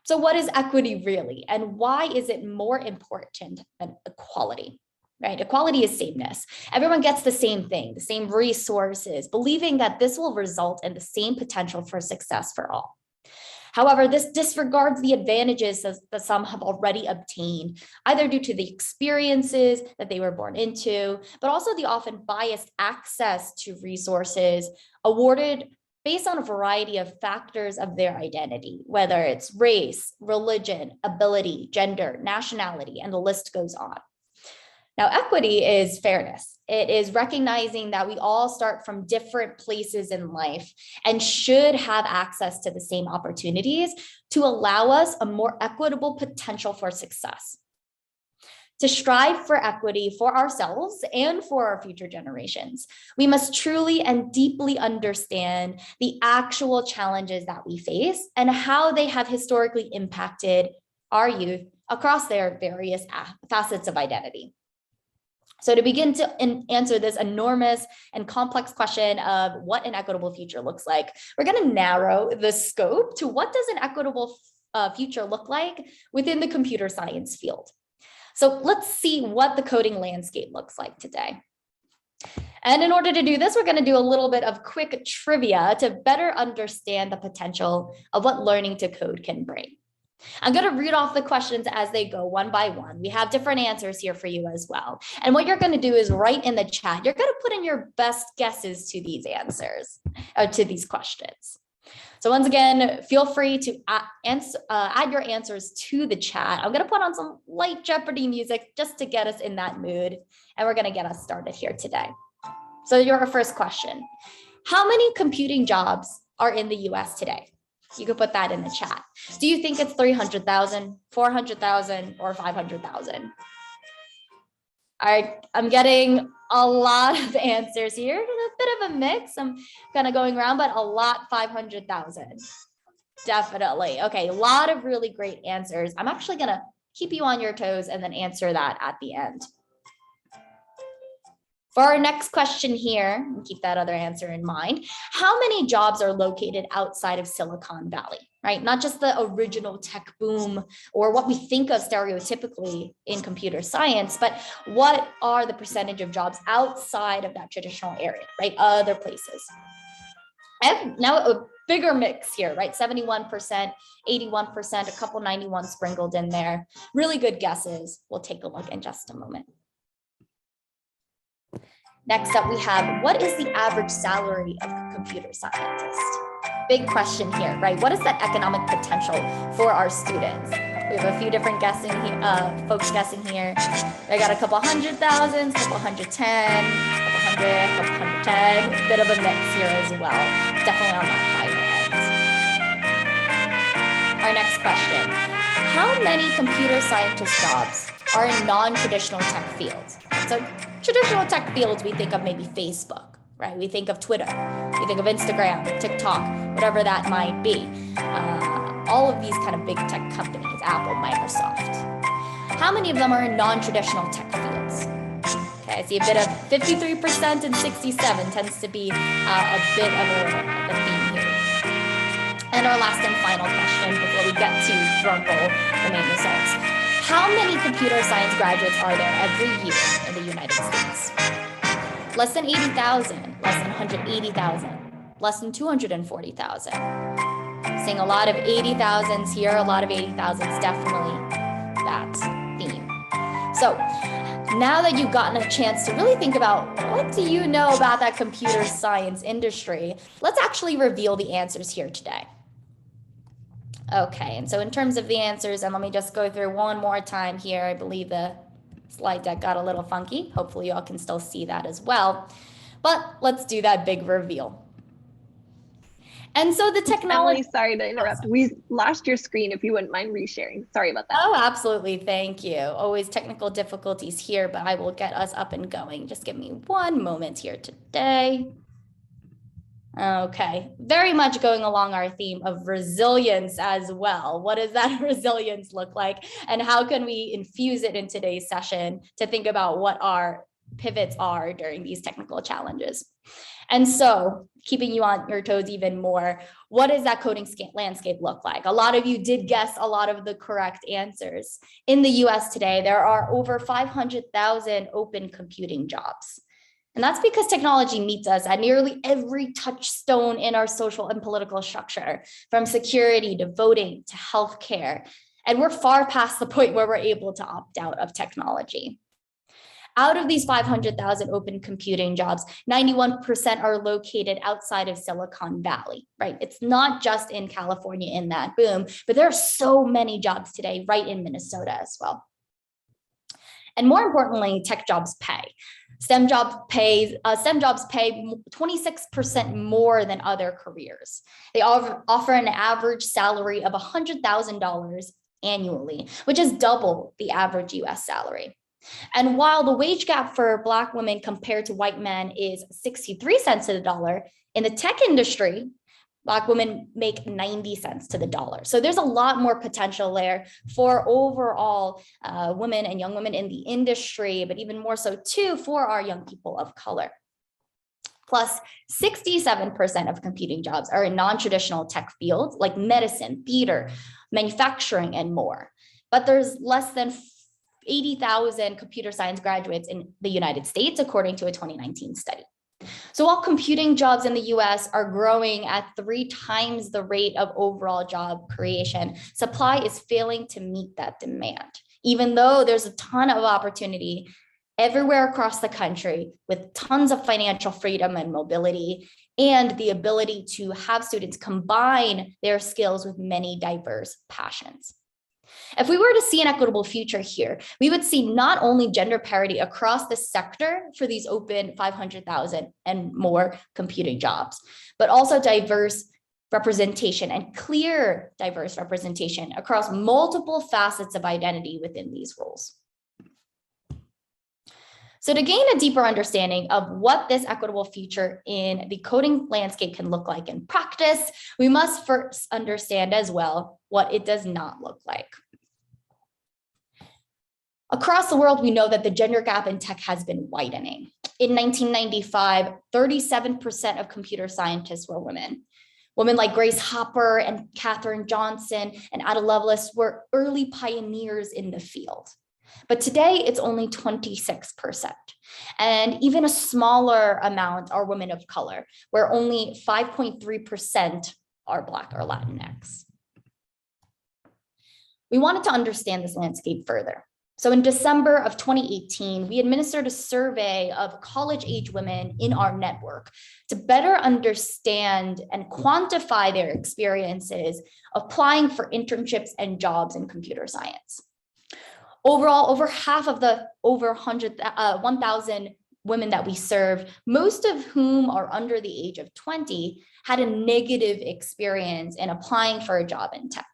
So what is equity really, and why is it more important than equality? Right? Equality is sameness. Everyone gets the same thing, the same resources, believing that this will result in the same potential for success for all. However, this disregards the advantages that some have already obtained, either due to the experiences that they were born into, but also the often biased access to resources awarded based on a variety of factors of their identity, whether it's race, religion, ability, gender, nationality, and the list goes on. Now, equity is fairness. It is recognizing that we all start from different places in life and should have access to the same opportunities to allow us a more equitable potential for success. To strive for equity for ourselves and for our future generations, we must truly and deeply understand the actual challenges that we face and how they have historically impacted our youth across their various facets of identity. So to begin to answer this enormous and complex question of what an equitable future looks like, we're going to narrow the scope to what does an equitable future look like within the computer science field. So let's see what the coding landscape looks like today. And in order to do this, we're going to do a little bit of quick trivia to better understand the potential of what learning to code can bring. I'm going to read off the questions as they go one by one. We have different answers here for you as well. And what you're going to do is write in the chat. You're going to put in your best guesses to these answers, to these questions. So once again, feel free to add your answers to the chat. I'm going to put on some light Jeopardy music just to get us in that mood. And we're going to get us started here today. So your first question, how many computing jobs are in the US today? You could put that in the chat. Do you think it's 300,000, 400,000, or 500,000? All right, I'm getting a lot of answers here. A bit of a mix. I'm kind of going around, but a lot, 500,000. Definitely. Okay, a lot of really great answers. I'm actually going to keep you on your toes and then answer that at the end. For our next question here, and keep that other answer in mind, how many jobs are located outside of Silicon Valley, right? Not just the original tech boom or what we think of stereotypically in computer science, but what are the percentage of jobs outside of that traditional area, right? Other places. And now a bigger mix here, right? 71%, 81%, a couple 91 sprinkled in there. Really good guesses. We'll take a look in just a moment. Next up, we have, what is the average salary of a computer scientist? Big question here, right? What is that economic potential for our students? We have a few different folks guessing here. I got a couple 100,000, couple 110, couple 100, couple 110. Bit of a mix here as well. Definitely on that higher end. Our next question. How many computer scientist jobs are in non-traditional tech fields? So traditional tech fields, we think of maybe Facebook, right? We think of Twitter, we think of Instagram, TikTok, whatever that might be. all of these kind of big tech companies, Apple, Microsoft. How many of them are in non-traditional tech fields? Okay, I see a bit of 53% and 67 tends to be a bit of a theme here. And our last and final question before we get to drumroll the main results. How many computer science graduates are there every year in the United States? Less than 80,000, less than 180,000, less than 240,000. Seeing a lot of 80,000s here, a lot of 80,000s, definitely that theme. So now that you've gotten a chance to really think about what do you know about that computer science industry, let's actually reveal the answers here today. Okay, and so in terms of the answers, and let me just go through one more time here. I believe the slide deck got a little funky. Hopefully y'all can still see that as well. But let's do that big reveal. And so the technology— Emily, sorry to interrupt. We lost your screen, if you wouldn't mind resharing. Sorry about that. Oh, absolutely. Thank you. Always technical difficulties here, but I will get us up and going. Just give me one moment here today. Okay, very much going along our theme of resilience as well. What does that resilience look like? And how can we infuse it in today's session to think about what our pivots are during these technical challenges? And so, keeping you on your toes even more, what does that coding landscape look like? A lot of you did guess a lot of the correct answers. In the US today, there are over 500,000 open computing jobs. And that's because technology meets us at nearly every touchstone in our social and political structure, from security to voting to healthcare. And we're far past the point where we're able to opt out of technology. Out of these 500,000 open computing jobs, 91% are located outside of Silicon Valley, right? It's not just in California in that boom, but there are so many jobs today right in Minnesota as well. And more importantly, tech jobs pay. STEM jobs pay 26% more than other careers. They offer an average salary of $100,000 annually, which is double the average US salary. And while the wage gap for Black women compared to white men is 63 cents to the dollar, in the tech industry, Black women make 90 cents to the dollar. So there's a lot more potential there for overall women and young women in the industry, but even more so too for our young people of color. Plus, 67% of computing jobs are in non-traditional tech fields like medicine, theater, manufacturing, and more. But there's less than 80,000 computer science graduates in the United States, according to a 2019 study. So while computing jobs in the US are growing at 3 times the rate of overall job creation, supply is failing to meet that demand, even though there's a ton of opportunity everywhere across the country with tons of financial freedom and mobility and the ability to have students combine their skills with many diverse passions. If we were to see an equitable future here, we would see not only gender parity across the sector for these open 500,000 and more computing jobs, but also diverse representation and clear diverse representation across multiple facets of identity within these roles. So to gain a deeper understanding of what this equitable future in the coding landscape can look like in practice, we must first understand as well what it does not look like. Across the world, we know that the gender gap in tech has been widening. In 1995, 37% of computer scientists were women. Women like Grace Hopper and Katherine Johnson and Ada Lovelace were early pioneers in the field. But today it's only 26%. And even a smaller amount are women of color, where only 5.3% are Black or Latinx. We wanted to understand this landscape further. So in December of 2018, we administered a survey of college-age women in our network to better understand and quantify their experiences applying for internships and jobs in computer science. Overall, over half of the over 1,000 women that we served, most of whom are under the age of 20, had a negative experience in applying for a job in tech.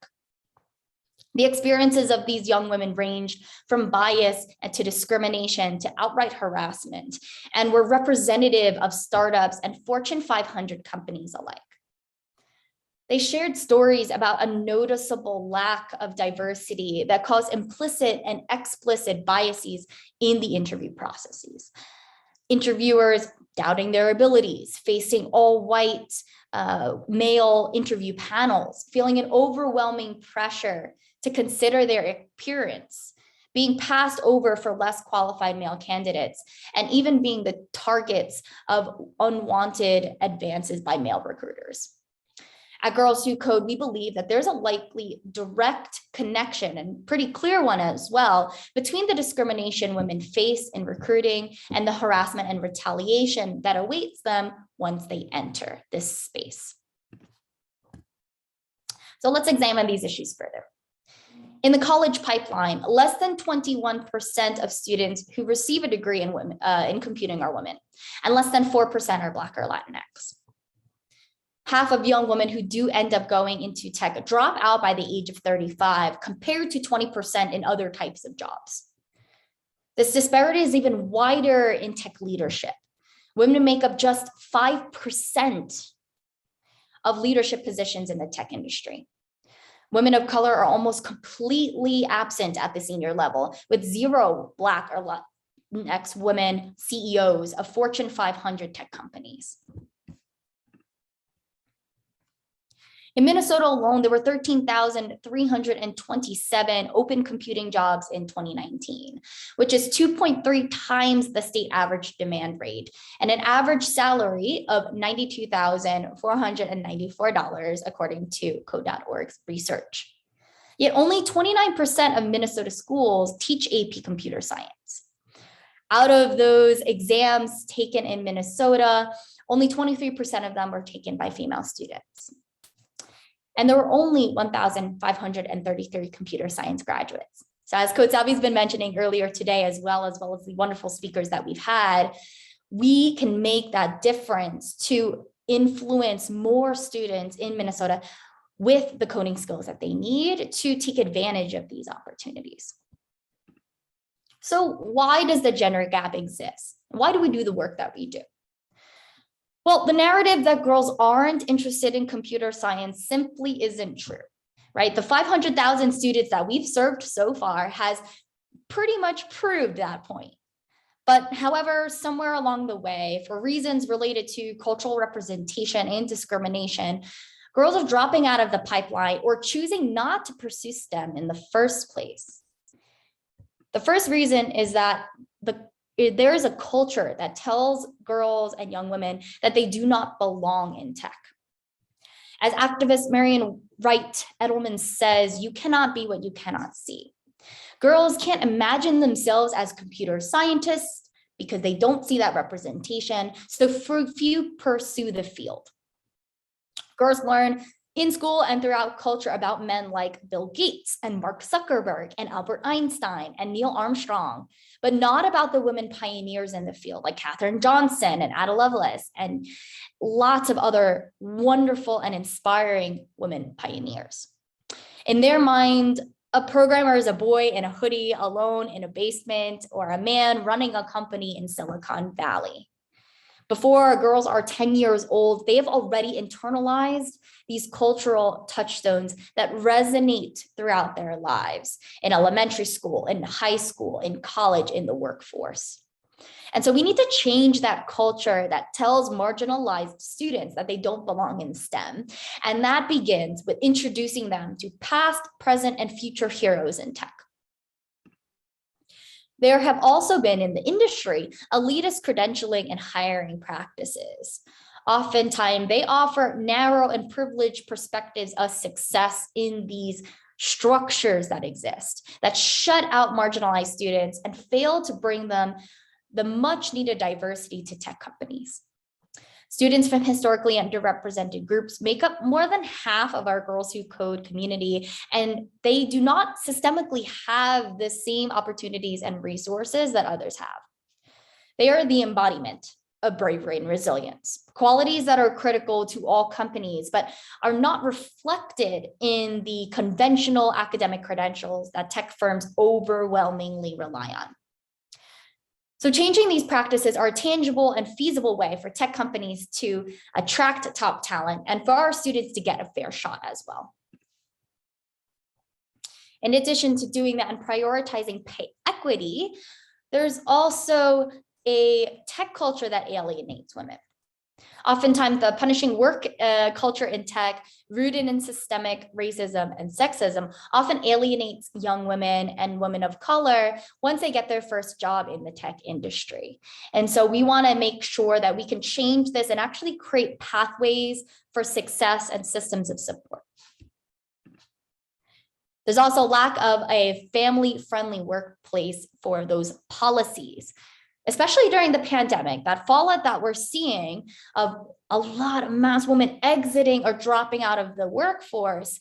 The experiences of these young women ranged from bias to discrimination to outright harassment, and were representative of startups and Fortune 500 companies alike. They shared stories about a noticeable lack of diversity that caused implicit and explicit biases in the interview processes. Interviewers doubting their abilities, facing all white male interview panels, feeling an overwhelming pressure to consider their appearance, being passed over for less qualified male candidates, and even being the targets of unwanted advances by male recruiters. At Girls Who Code, we believe that there's a likely direct connection, and pretty clear one as well, between the discrimination women face in recruiting and the harassment and retaliation that awaits them once they enter this space. So let's examine these issues further. In the college pipeline, less than 21% of students who receive a degree in computing are women, and less than 4% are Black or Latinx. Half of young women who do end up going into tech drop out by the age of 35, compared to 20% in other types of jobs. This disparity is even wider in tech leadership. Women make up just 5% of leadership positions in the tech industry. Women of color are almost completely absent at the senior level, with 0 Black or Latinx women CEOs of Fortune 500 tech companies. In Minnesota alone, there were 13,327 open computing jobs in 2019, which is 2.3 times the state average demand rate, and an average salary of $92,494, according to Code.org's research. Yet only 29% of Minnesota schools teach AP computer science. Out of those exams taken in Minnesota, only 23% of them were taken by female students. And there were only 1,533 computer science graduates. So as Code Savvy's been mentioning earlier today, as well as the wonderful speakers that we've had, we can make that difference to influence more students in Minnesota with the coding skills that they need to take advantage of these opportunities. So why does the gender gap exist? Why do we do the work that we do? Well, the narrative that girls aren't interested in computer science simply isn't true, right? The 500,000 students that we've served so far has pretty much proved that point. But however, somewhere along the way, for reasons related to cultural representation and discrimination, girls are dropping out of the pipeline or choosing not to pursue STEM in the first place. The first reason is that there is a culture that tells girls and young women that they do not belong in tech. As activist Marian Wright Edelman says, you cannot be what you cannot see. Girls can't imagine themselves as computer scientists because they don't see that representation, so few pursue the field. Girls learn in school and throughout culture about men like Bill Gates and Mark Zuckerberg and Albert Einstein and Neil Armstrong, but not about the women pioneers in the field like Katherine Johnson and Ada Lovelace and lots of other wonderful and inspiring women pioneers. In their mind, a programmer is a boy in a hoodie alone in a basement, or a man running a company in Silicon Valley. Before girls are 10 years old, they have already internalized these cultural touchstones that resonate throughout their lives in elementary school, in high school, in college, in the workforce. And so we need to change that culture that tells marginalized students that they don't belong in STEM. And that begins with introducing them to past, present, and future heroes in tech. There have also been in the industry elitist credentialing and hiring practices. Oftentimes, they offer narrow and privileged perspectives of success in these structures that exist, that shut out marginalized students and fail to bring them the much needed diversity to tech companies. Students from historically underrepresented groups make up more than half of our Girls Who Code community, and they do not systemically have the same opportunities and resources that others have. They are the embodiment of bravery and resilience, qualities that are critical to all companies, but are not reflected in the conventional academic credentials that tech firms overwhelmingly rely on. So changing these practices are a tangible and feasible way for tech companies to attract top talent and for our students to get a fair shot as well. In addition to doing that and prioritizing pay equity, there's also a tech culture that alienates women. Oftentimes, the punishing work culture in tech, rooted in systemic racism and sexism, often alienates young women and women of color once they get their first job in the tech industry. And so we want to make sure that we can change this and actually create pathways for success and systems of support. There's also lack of a family-friendly workplace for those policies, especially during the pandemic. That fallout that we're seeing of a lot of mass women exiting or dropping out of the workforce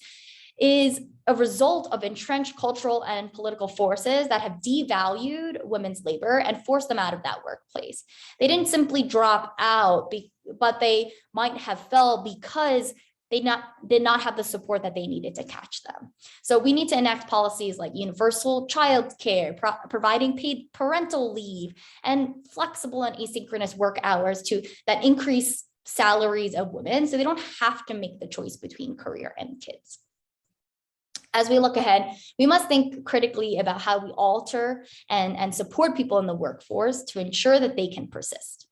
is a result of entrenched cultural and political forces that have devalued women's labor and forced them out of that workplace. They didn't simply drop out, but they might have fell because they did not have the support that they needed to catch them. So we need to enact policies like universal child care, providing paid parental leave, and flexible and asynchronous work hours that increase salaries of women so they don't have to make the choice between career and kids. As we look ahead, we must think critically about how we alter and support people in the workforce to ensure that they can persist.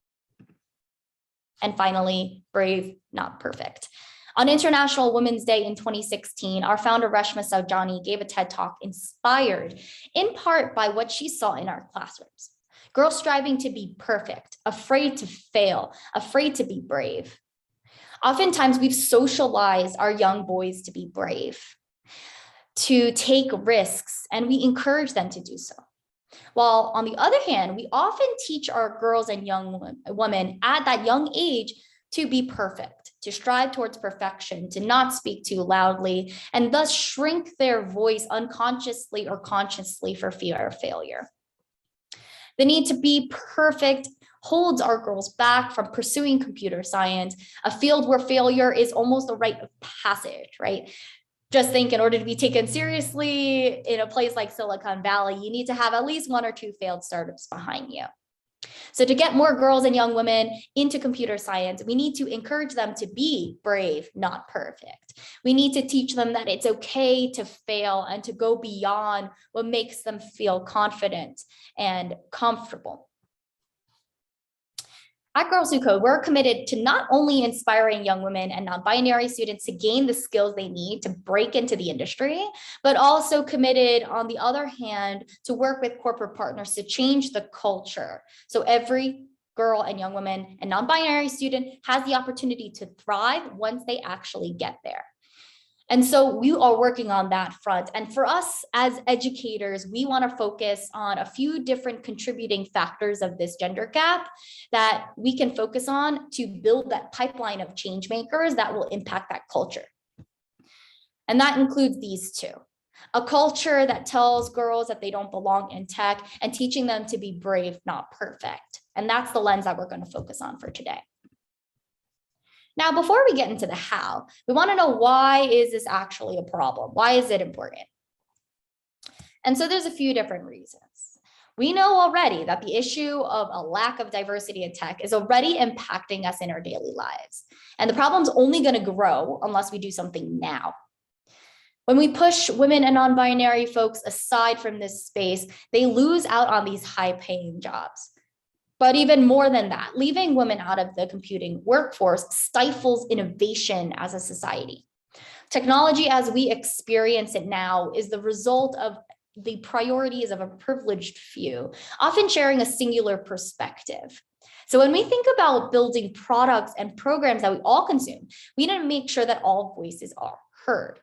And finally, brave, not perfect. On International Women's Day in 2016, our founder Reshma Saujani gave a TED Talk inspired in part by what she saw in our classrooms. Girls striving to be perfect, afraid to fail, afraid to be brave. Oftentimes we've socialized our young boys to be brave, to take risks, and we encourage them to do so. While on the other hand, we often teach our girls and young women at that young age to be perfect, to strive towards perfection, to not speak too loudly, and thus shrink their voice unconsciously or consciously for fear of failure. The need to be perfect holds our girls back from pursuing computer science, a field where failure is almost a rite of passage, right? Just think, in order to be taken seriously in a place like Silicon Valley, you need to have at least 1 or 2 failed startups behind you. So to get more girls and young women into computer science, we need to encourage them to be brave, not perfect. We need to teach them that it's okay to fail and to go beyond what makes them feel confident and comfortable. At Girls Who Code, we're committed to not only inspiring young women and non-binary students to gain the skills they need to break into the industry, but also committed, on the other hand, to work with corporate partners to change the culture. So every girl and young woman and non-binary student has the opportunity to thrive once they actually get there. And so we are working on that front. And for us as educators, we want to focus on a few different contributing factors of this gender gap that we can focus on to build that pipeline of change makers that will impact that culture. And that includes these 2. A culture that tells girls that they don't belong in tech and teaching them to be brave, not perfect. And that's the lens that we're going to focus on for today. Now, before we get into the how, we want to know, why is this actually a problem? Why is it important? And so there's a few different reasons. We know already that the issue of a lack of diversity in tech is already impacting us in our daily lives. And the problem's only going to grow unless we do something now. When we push women and non-binary folks aside from this space, they lose out on these high-paying jobs. But even more than that, leaving women out of the computing workforce stifles innovation as a society. Technology as we experience it now is the result of the priorities of a privileged few, often sharing a singular perspective. So when we think about building products and programs that we all consume, we need to make sure that all voices are heard.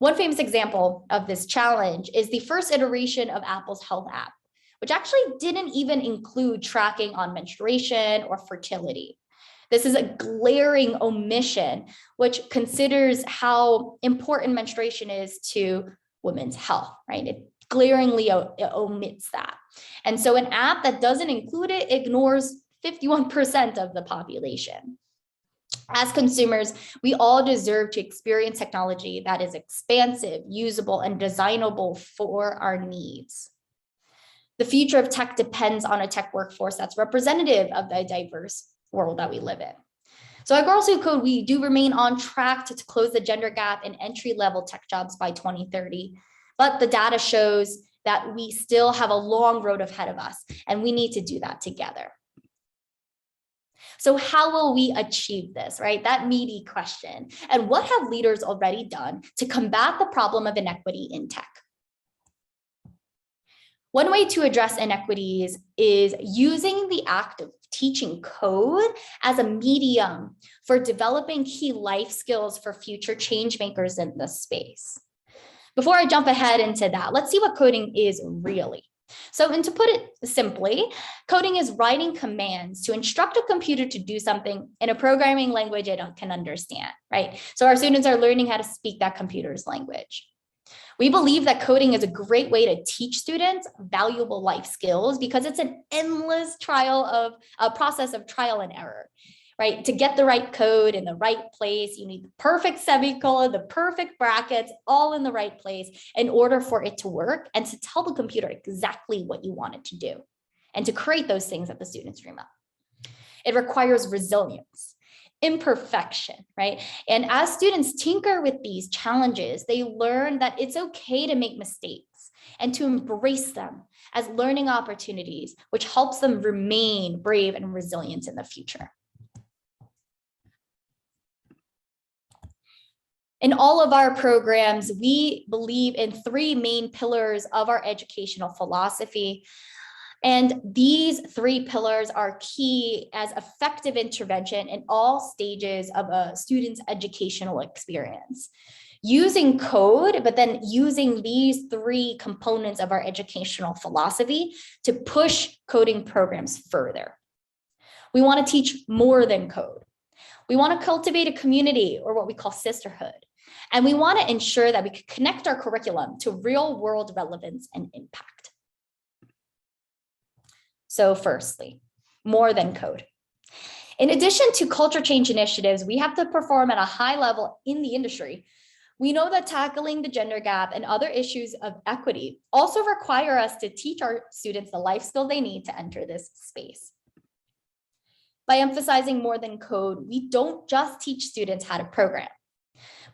One famous example of this challenge is the first iteration of Apple's Health app, which actually didn't even include tracking on menstruation or fertility. This is a glaring omission, which considers how important menstruation is to women's health, right? It glaringly omits that. And so an app that doesn't include it ignores 51% of the population. As consumers, we all deserve to experience technology that is expansive, usable, and designable for our needs. The future of tech depends on a tech workforce that's representative of the diverse world that we live in. So at Girls Who Code, we do remain on track to close the gender gap in entry-level tech jobs by 2030. But the data shows that we still have a long road ahead of us, and we need to do that together. So how will we achieve this, right? That meaty question. And what have leaders already done to combat the problem of inequity in tech? One way to address inequities is using the act of teaching code as a medium for developing key life skills for future change makers in this space. Before I jump ahead into that, let's see what coding is really. So, and to put it simply, coding is writing commands to instruct a computer to do something in a programming language it can understand, right? So our students are learning how to speak that computer's language. We believe that coding is a great way to teach students valuable life skills because it's an endless process of trial and error, right? To get the right code in the right place, you need the perfect semicolon, the perfect brackets, all in the right place in order for it to work and to tell the computer exactly what you want it to do and to create those things that the students dream up. It requires resilience, imperfection, right? And as students tinker with these challenges, they learn that it's okay to make mistakes and to embrace them as learning opportunities, which helps them remain brave and resilient in the future. In all of our programs, we believe in three main pillars of our educational philosophy. And these three pillars are key as effective intervention in all stages of a student's educational experience. Using code, but then using these three components of our educational philosophy to push coding programs further. We want to teach more than code. We want to cultivate a community, or what we call sisterhood. And we want to ensure that we can connect our curriculum to real world relevance and impact. So firstly, more than code. In addition to culture change initiatives, we have to perform at a high level in the industry. We know that tackling the gender gap and other issues of equity also require us to teach our students the life skills they need to enter this space. By emphasizing more than code, we don't just teach students how to program.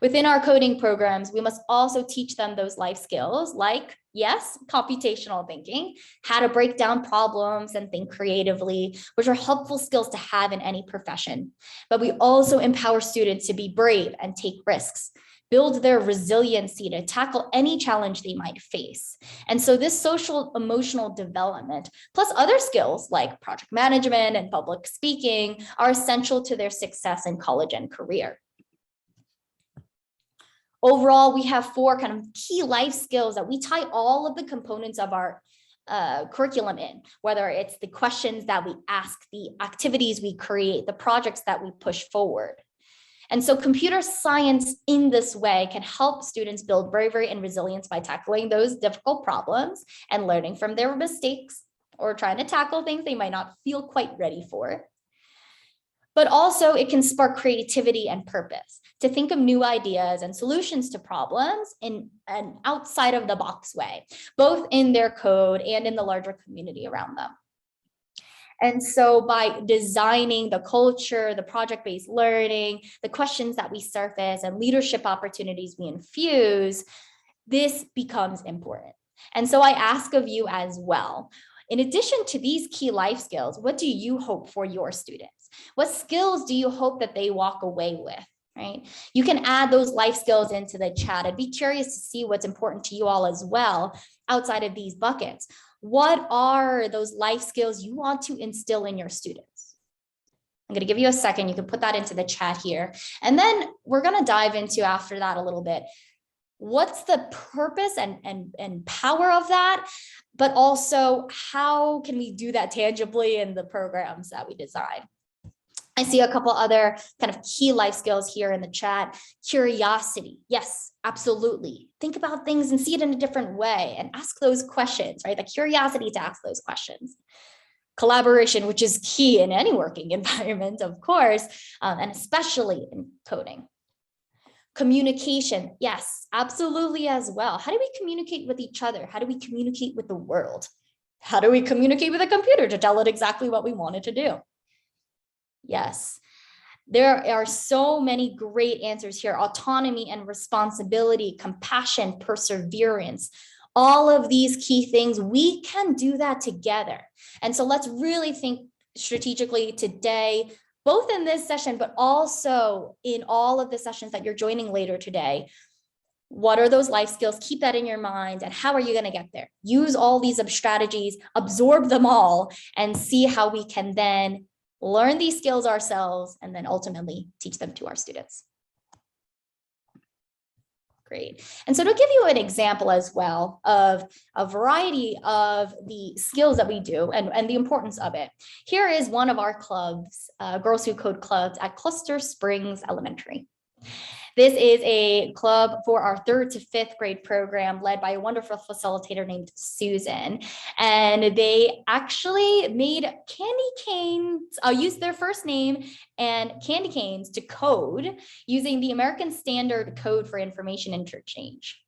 Within our coding programs, we must also teach them those life skills like, yes, computational thinking, how to break down problems and think creatively, which are helpful skills to have in any profession. But we also empower students to be brave and take risks, build their resiliency to tackle any challenge they might face. And so this social emotional development, plus other skills like project management and public speaking, are essential to their success in college and career. Overall, we have four kind of key life skills that we tie all of the components of our curriculum in, whether it's the questions that we ask, the activities we create, the projects that we push forward. And so computer science in this way can help students build bravery and resilience by tackling those difficult problems and learning from their mistakes or trying to tackle things they might not feel quite ready for. But also it can spark creativity and purpose to think of new ideas and solutions to problems in an outside of the box way, both in their code and in the larger community around them. And so by designing the culture, the project-based learning, the questions that we surface and leadership opportunities we infuse, this becomes important. And so I ask of you as well, in addition to these key life skills, what do you hope for your students? What skills do you hope that they walk away with, right? You can add those life skills into the chat. I'd be curious to see what's important to you all as well outside of these buckets. What are those life skills you want to instill in your students? I'm going to give you a second. You can put that into the chat here. And then we're going to dive into after that a little bit. What's the purpose and power of that? But also, how can we do that tangibly in the programs that we design? I see a couple other kind of key life skills here in the chat. Curiosity. Yes, absolutely. Think about things and see it in a different way and ask those questions, right? The curiosity to ask those questions. Collaboration, which is key in any working environment, of course, and especially in coding. Communication. Yes, absolutely as well. How do we communicate with each other? How do we communicate with the world? How do we communicate with a computer to tell it exactly what we want it to do? Yes. There are so many great answers here: autonomy and responsibility, compassion, perseverance. All of these key things, we can do that together. And so let's really think strategically today, both in this session, but also in all of the sessions that you're joining later today. What are those life skills? Keep that in your mind. And how are you going to get there? Use all these strategies, absorb them all, and see how we can then learn these skills ourselves and then ultimately teach them to our students. Great. And so to give you an example as well of a variety of the skills that we do and the importance of it, here is one of our clubs, Girls Who Code clubs at Cluster Springs Elementary. This is a club for our 3rd to 5th grade program led by a wonderful facilitator named Susan. And they actually made candy canes, used their first name and candy canes to code using the American Standard Code for Information Interchange.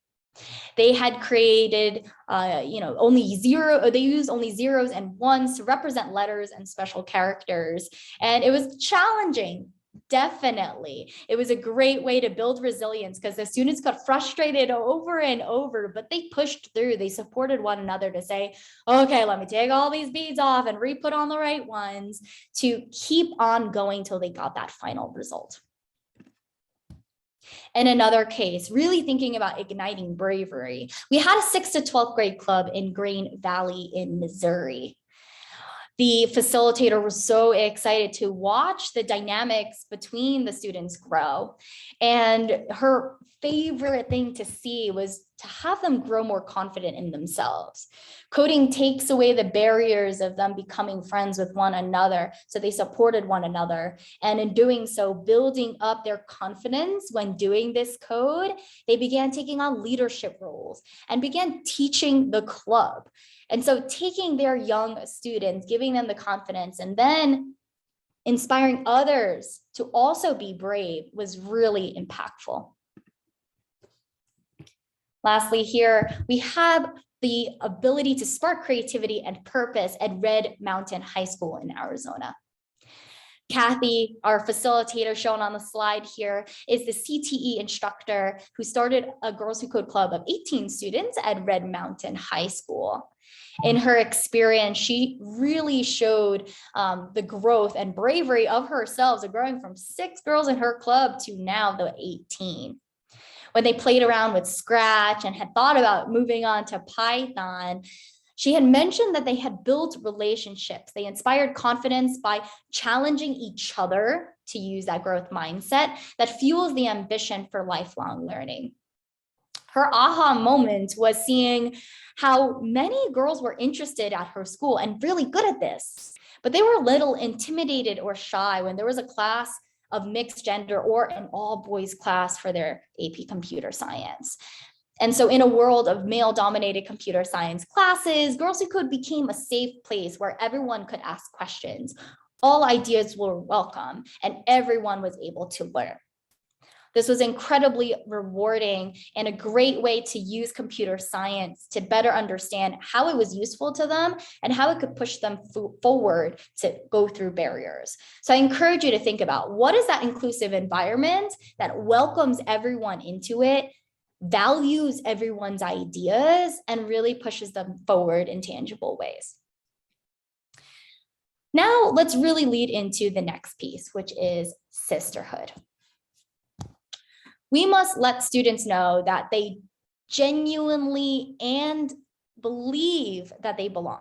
They had created, they used only zeros and ones to represent letters and special characters. And it was challenging. Definitely. It was a great way to build resilience because the students got frustrated over and over, but they pushed through. They supported one another to say, okay, let me take all these beads off and re-put on the right ones, to keep on going till they got that final result. In another case, really thinking about igniting bravery, we had a 6th to 12th grade club in Green Valley in Missouri. The facilitator was so excited to watch the dynamics between the students grow. And her favorite thing to see was to have them grow more confident in themselves. Coding takes away the barriers of them becoming friends with one another. So they supported one another. And in doing so, building up their confidence when doing this code, they began taking on leadership roles and began teaching the club. And so taking their young students, giving them the confidence, and then inspiring others to also be brave was really impactful. Lastly, here we have the ability to spark creativity and purpose at Red Mountain High School in Arizona. Kathy, our facilitator shown on the slide here, is the CTE instructor who started a Girls Who Code club of 18 students at Red Mountain High School. In her experience, she really showed the growth and bravery of herself, growing from 6 girls in her club to now the 18. When they played around with Scratch and had thought about moving on to Python, she had mentioned that they had built relationships. They inspired confidence by challenging each other to use that growth mindset that fuels the ambition for lifelong learning. Her aha moment was seeing how many girls were interested at her school and really good at this, but they were a little intimidated or shy when there was a class of mixed gender or an all boys class for their AP computer science. And so in a world of male-dominated computer science classes, Girls Who Code became a safe place where everyone could ask questions. All ideas were welcome and everyone was able to learn. This was incredibly rewarding and a great way to use computer science to better understand how it was useful to them and how it could push them forward to go through barriers. So I encourage you to think about, what is that inclusive environment that welcomes everyone into it, values everyone's ideas, and really pushes them forward in tangible ways. Now let's really lead into the next piece, which is sisterhood. We must let students know that they genuinely and believe that they belong.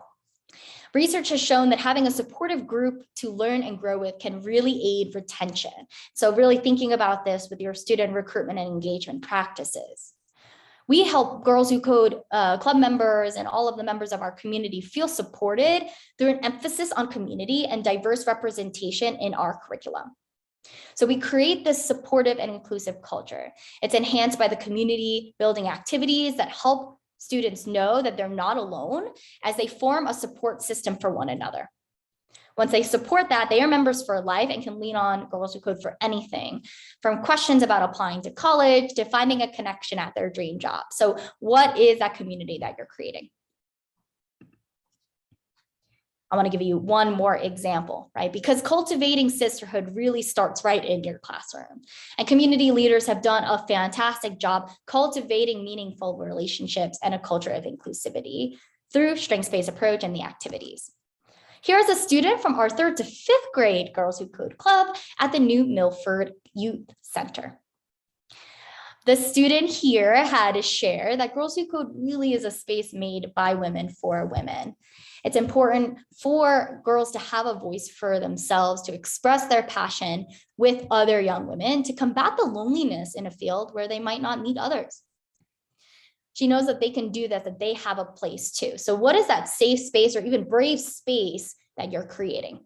Research has shown that having a supportive group to learn and grow with can really aid retention. So really thinking about this with your student recruitment and engagement practices. We help Girls Who Code club members and all of the members of our community feel supported through an emphasis on community and diverse representation in our curriculum. So we create this supportive and inclusive culture. It's enhanced by the community building activities that help students know that they're not alone as they form a support system for one another. Once they support that, they are members for life and can lean on Girls Who Code for anything, from questions about applying to college to finding a connection at their dream job. So what is that community that you're creating? I want to give you one more example, right? Because cultivating sisterhood really starts right in your classroom. And community leaders have done a fantastic job cultivating meaningful relationships and a culture of inclusivity through strengths-based approach and the activities. Here's a student from our 3rd to 5th grade Girls Who Code Club at the New Milford Youth Center. The student here had to share that Girls Who Code really is a space made by women for women. It's important for girls to have a voice for themselves, to express their passion with other young women, to combat the loneliness in a field where they might not meet others. She knows that they can do that they have a place too. So what is that safe space or even brave space that you're creating?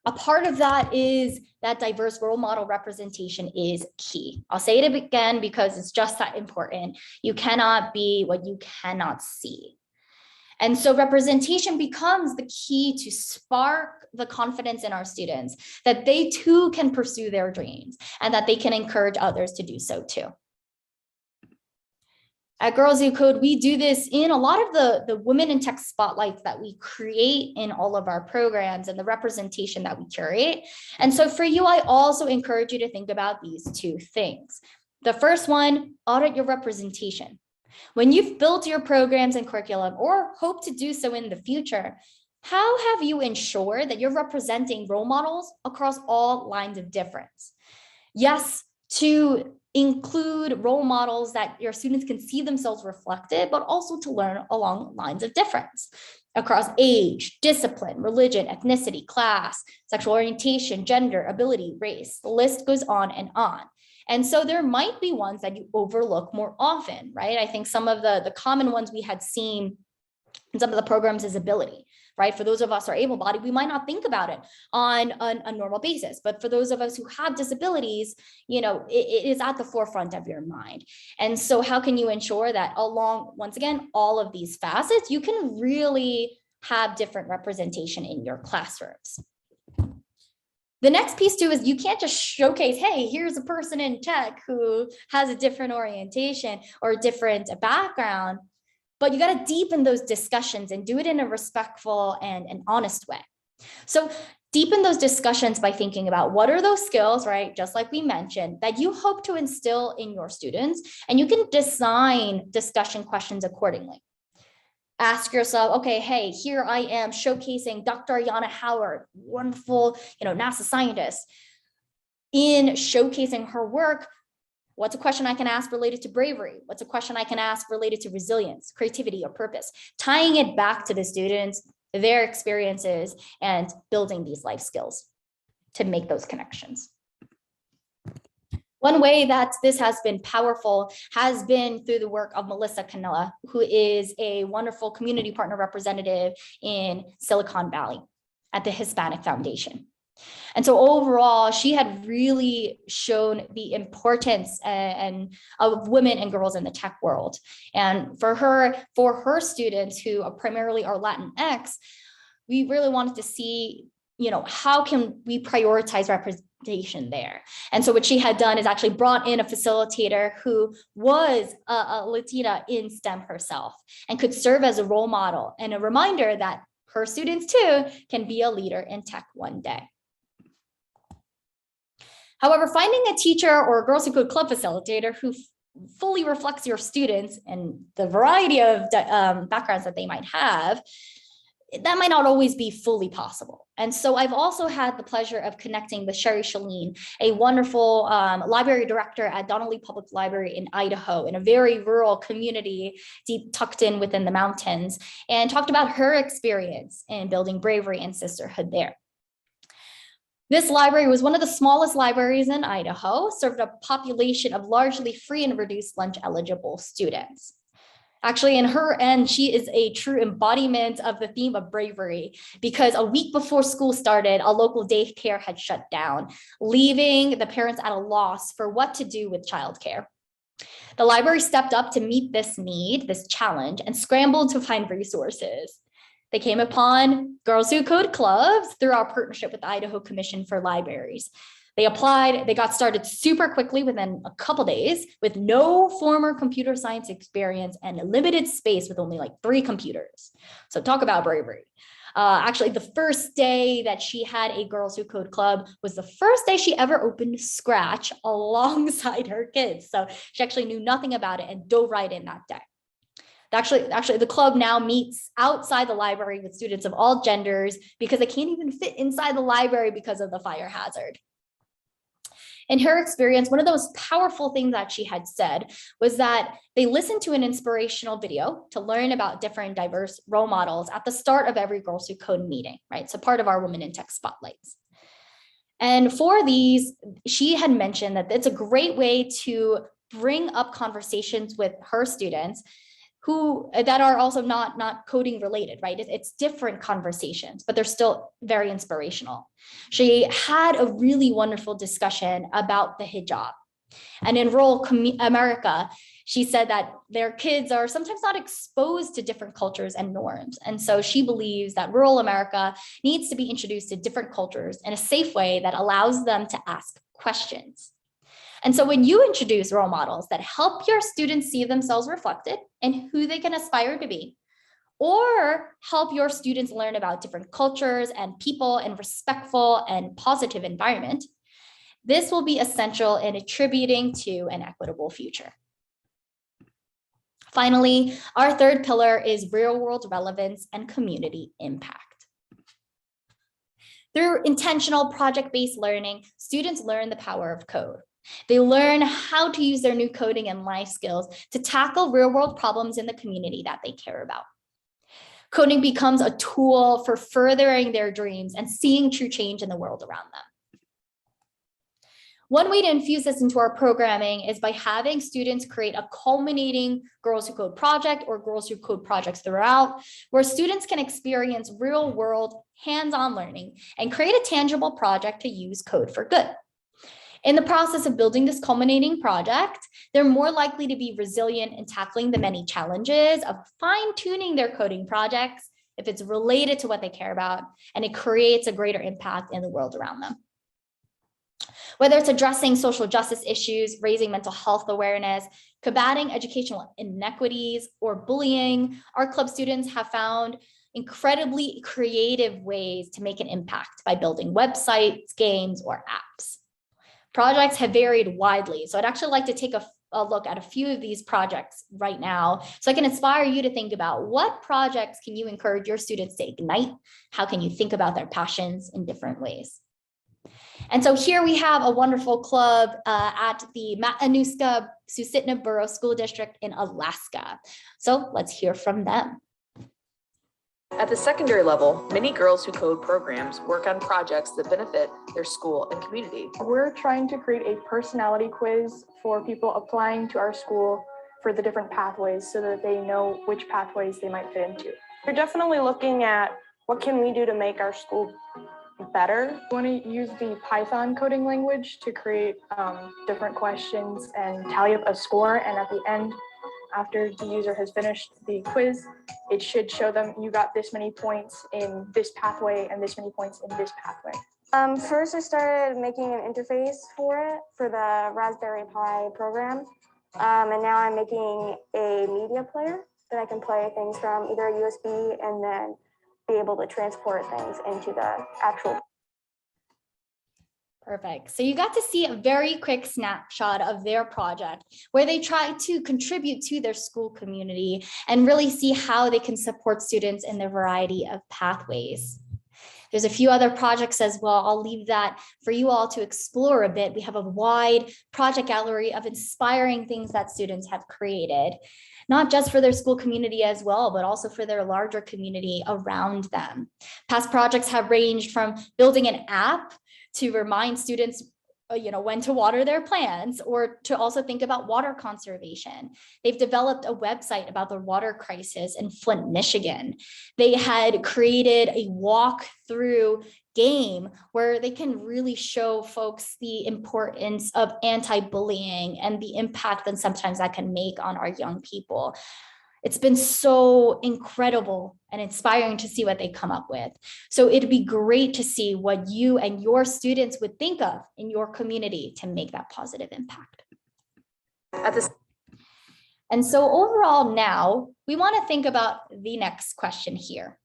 A part of that is that diverse role model representation is key. I'll say it again because it's just that important. You cannot be what you cannot see. And so representation becomes the key to spark the confidence in our students that they too can pursue their dreams and that they can encourage others to do so too. At Girls Who Code, we do this in a lot of the women in tech spotlights that we create in all of our programs and the representation that we curate. And so for you, I also encourage you to think about these 2 things. The first one, audit your representation. When you've built your programs and curriculum or hope to do so in the future, how have you ensured that you're representing role models across all lines of difference? Yes, to include role models that your students can see themselves reflected, but also to learn along lines of difference across age, discipline, religion, ethnicity, class, sexual orientation, gender, ability, race. The list goes on and on. And so there might be ones that you overlook more often, right? I think some of the common ones we had seen in some of the programs is ability, right? For those of us who are able-bodied, we might not think about it on a normal basis, but for those of us who have disabilities, it is at the forefront of your mind. And so how can you ensure that along, once again, all of these facets, you can really have different representation in your classrooms? The next piece too is you can't just showcase, hey, here's a person in tech who has a different orientation or a different background, but you got to deepen those discussions and do it in a respectful and an honest way. So deepen those discussions by thinking about what are those skills, right? Just like we mentioned, that you hope to instill in your students, and you can design discussion questions accordingly. Ask yourself, okay, hey, here I am showcasing Dr. Ayanna Howard, wonderful, NASA scientist. In showcasing her work, what's a question I can ask related to bravery? What's a question I can ask related to resilience, creativity, or purpose? Tying it back to the students, their experiences, and building these life skills to make those connections. One way that this has been powerful has been through the work of Melissa Canella, who is a wonderful community partner representative in Silicon Valley at the Hispanic Foundation. And so overall, she had really shown the importance of women and girls in the tech world. And for her students who primarily are Latinx, we really wanted to see, how can we prioritize representation there? And so what she had done is actually brought in a facilitator who was a Latina in STEM herself and could serve as a role model and a reminder that her students too can be a leader in tech one day. However, finding a teacher or a Girls Who Code Club facilitator who fully reflects your students and the variety of backgrounds that they might have, that might not always be fully possible. And so I've also had the pleasure of connecting with Sherry Shalene, a wonderful library director at Donnelly Public Library in Idaho, in a very rural community deep tucked in within the mountains, and talked about her experience in building bravery and sisterhood there. This library was one of the smallest libraries in Idaho, served a population of largely free and reduced lunch eligible students. Actually, in her end, she is a true embodiment of the theme of bravery, because a week before school started, a local daycare had shut down, leaving the parents at a loss for what to do with childcare. The library stepped up to meet this need, this challenge, and scrambled to find resources. They came upon Girls Who Code clubs through our partnership with the Idaho Commission for Libraries. They applied, they got started super quickly within a couple days with no former computer science experience and a limited space with only like 3 computers. So talk about bravery. Actually, the first day that she had a Girls Who Code club was the first day she ever opened Scratch alongside her kids. So she actually knew nothing about it and dove right in that day. Actually, the club now meets outside the library with students of all genders because they can't even fit inside the library because of the fire hazard. In her experience, one of the most powerful things that she had said was that they listened to an inspirational video to learn about different diverse role models at the start of every Girls Who Code meeting, right? So part of our Women in Tech spotlights. And for these, she had mentioned that it's a great way to bring up conversations with her students who that are also not coding related, right? It's different conversations, but they're still very inspirational. She had a really wonderful discussion about the hijab. And in rural America, she said that their kids are sometimes not exposed to different cultures and norms. And so she believes that rural America needs to be introduced to different cultures in a safe way that allows them to ask questions. And so when you introduce role models that help your students see themselves reflected in who they can aspire to be, or help your students learn about different cultures and people in respectful and positive environment, this will be essential in attributing to an equitable future. Finally, our third pillar is real-world relevance and community impact. Through intentional project-based learning, students learn the power of code. They learn how to use their new coding and life skills to tackle real-world problems in the community that they care about. Coding becomes a tool for furthering their dreams and seeing true change in the world around them. One way to infuse this into our programming is by having students create a culminating Girls Who Code project or Girls Who Code projects throughout, where students can experience real-world hands-on learning and create a tangible project to use code for good. In the process of building this culminating project, they're more likely to be resilient in tackling the many challenges of fine-tuning their coding projects if it's related to what they care about, and it creates a greater impact in the world around them. Whether it's addressing social justice issues, raising mental health awareness, combating educational inequities, or bullying, our club students have found incredibly creative ways to make an impact by building websites, games, or apps. Projects have varied widely, so I'd actually like to take a look at a few of these projects right now so I can inspire you to think about what projects can you encourage your students to ignite? How can you think about their passions in different ways? And so here we have a wonderful club at the Matanuska-Susitna Borough School District in Alaska. So let's hear from them. At the secondary level, many Girls Who Code programs work on projects that benefit their school and community. We're trying to create a personality quiz for people applying to our school for the different pathways so that they know which pathways they might fit into. We're definitely looking at what can we do to make our school better. We want to use the Python coding language to create different questions and tally up a score, and at the end, after the user has finished the quiz, it should show them you got this many points in this pathway and this many points in this pathway. First, I started making an interface for it for the Raspberry Pi program. And now I'm making a media player that I can play things from, either a USB and then be able to transport things into the actual. Perfect. So you got to see a very quick snapshot of their project where they try to contribute to their school community and really see how they can support students in their variety of pathways. There's a few other projects as well. I'll leave that for you all to explore a bit. We have a wide project gallery of inspiring things that students have created, not just for their school community as well, but also for their larger community around them. Past projects have ranged from building an app to remind students when to water their plants, or to also think about water conservation. They've developed a website about the water crisis in Flint, Michigan. They had created a walk-through game where they can really show folks the importance of anti-bullying and the impact that sometimes that can make on our young people. It's been so incredible and inspiring to see what they come up with. So it'd be great to see what you and your students would think of in your community to make that positive impact. And so overall now, we want to think about the next question here.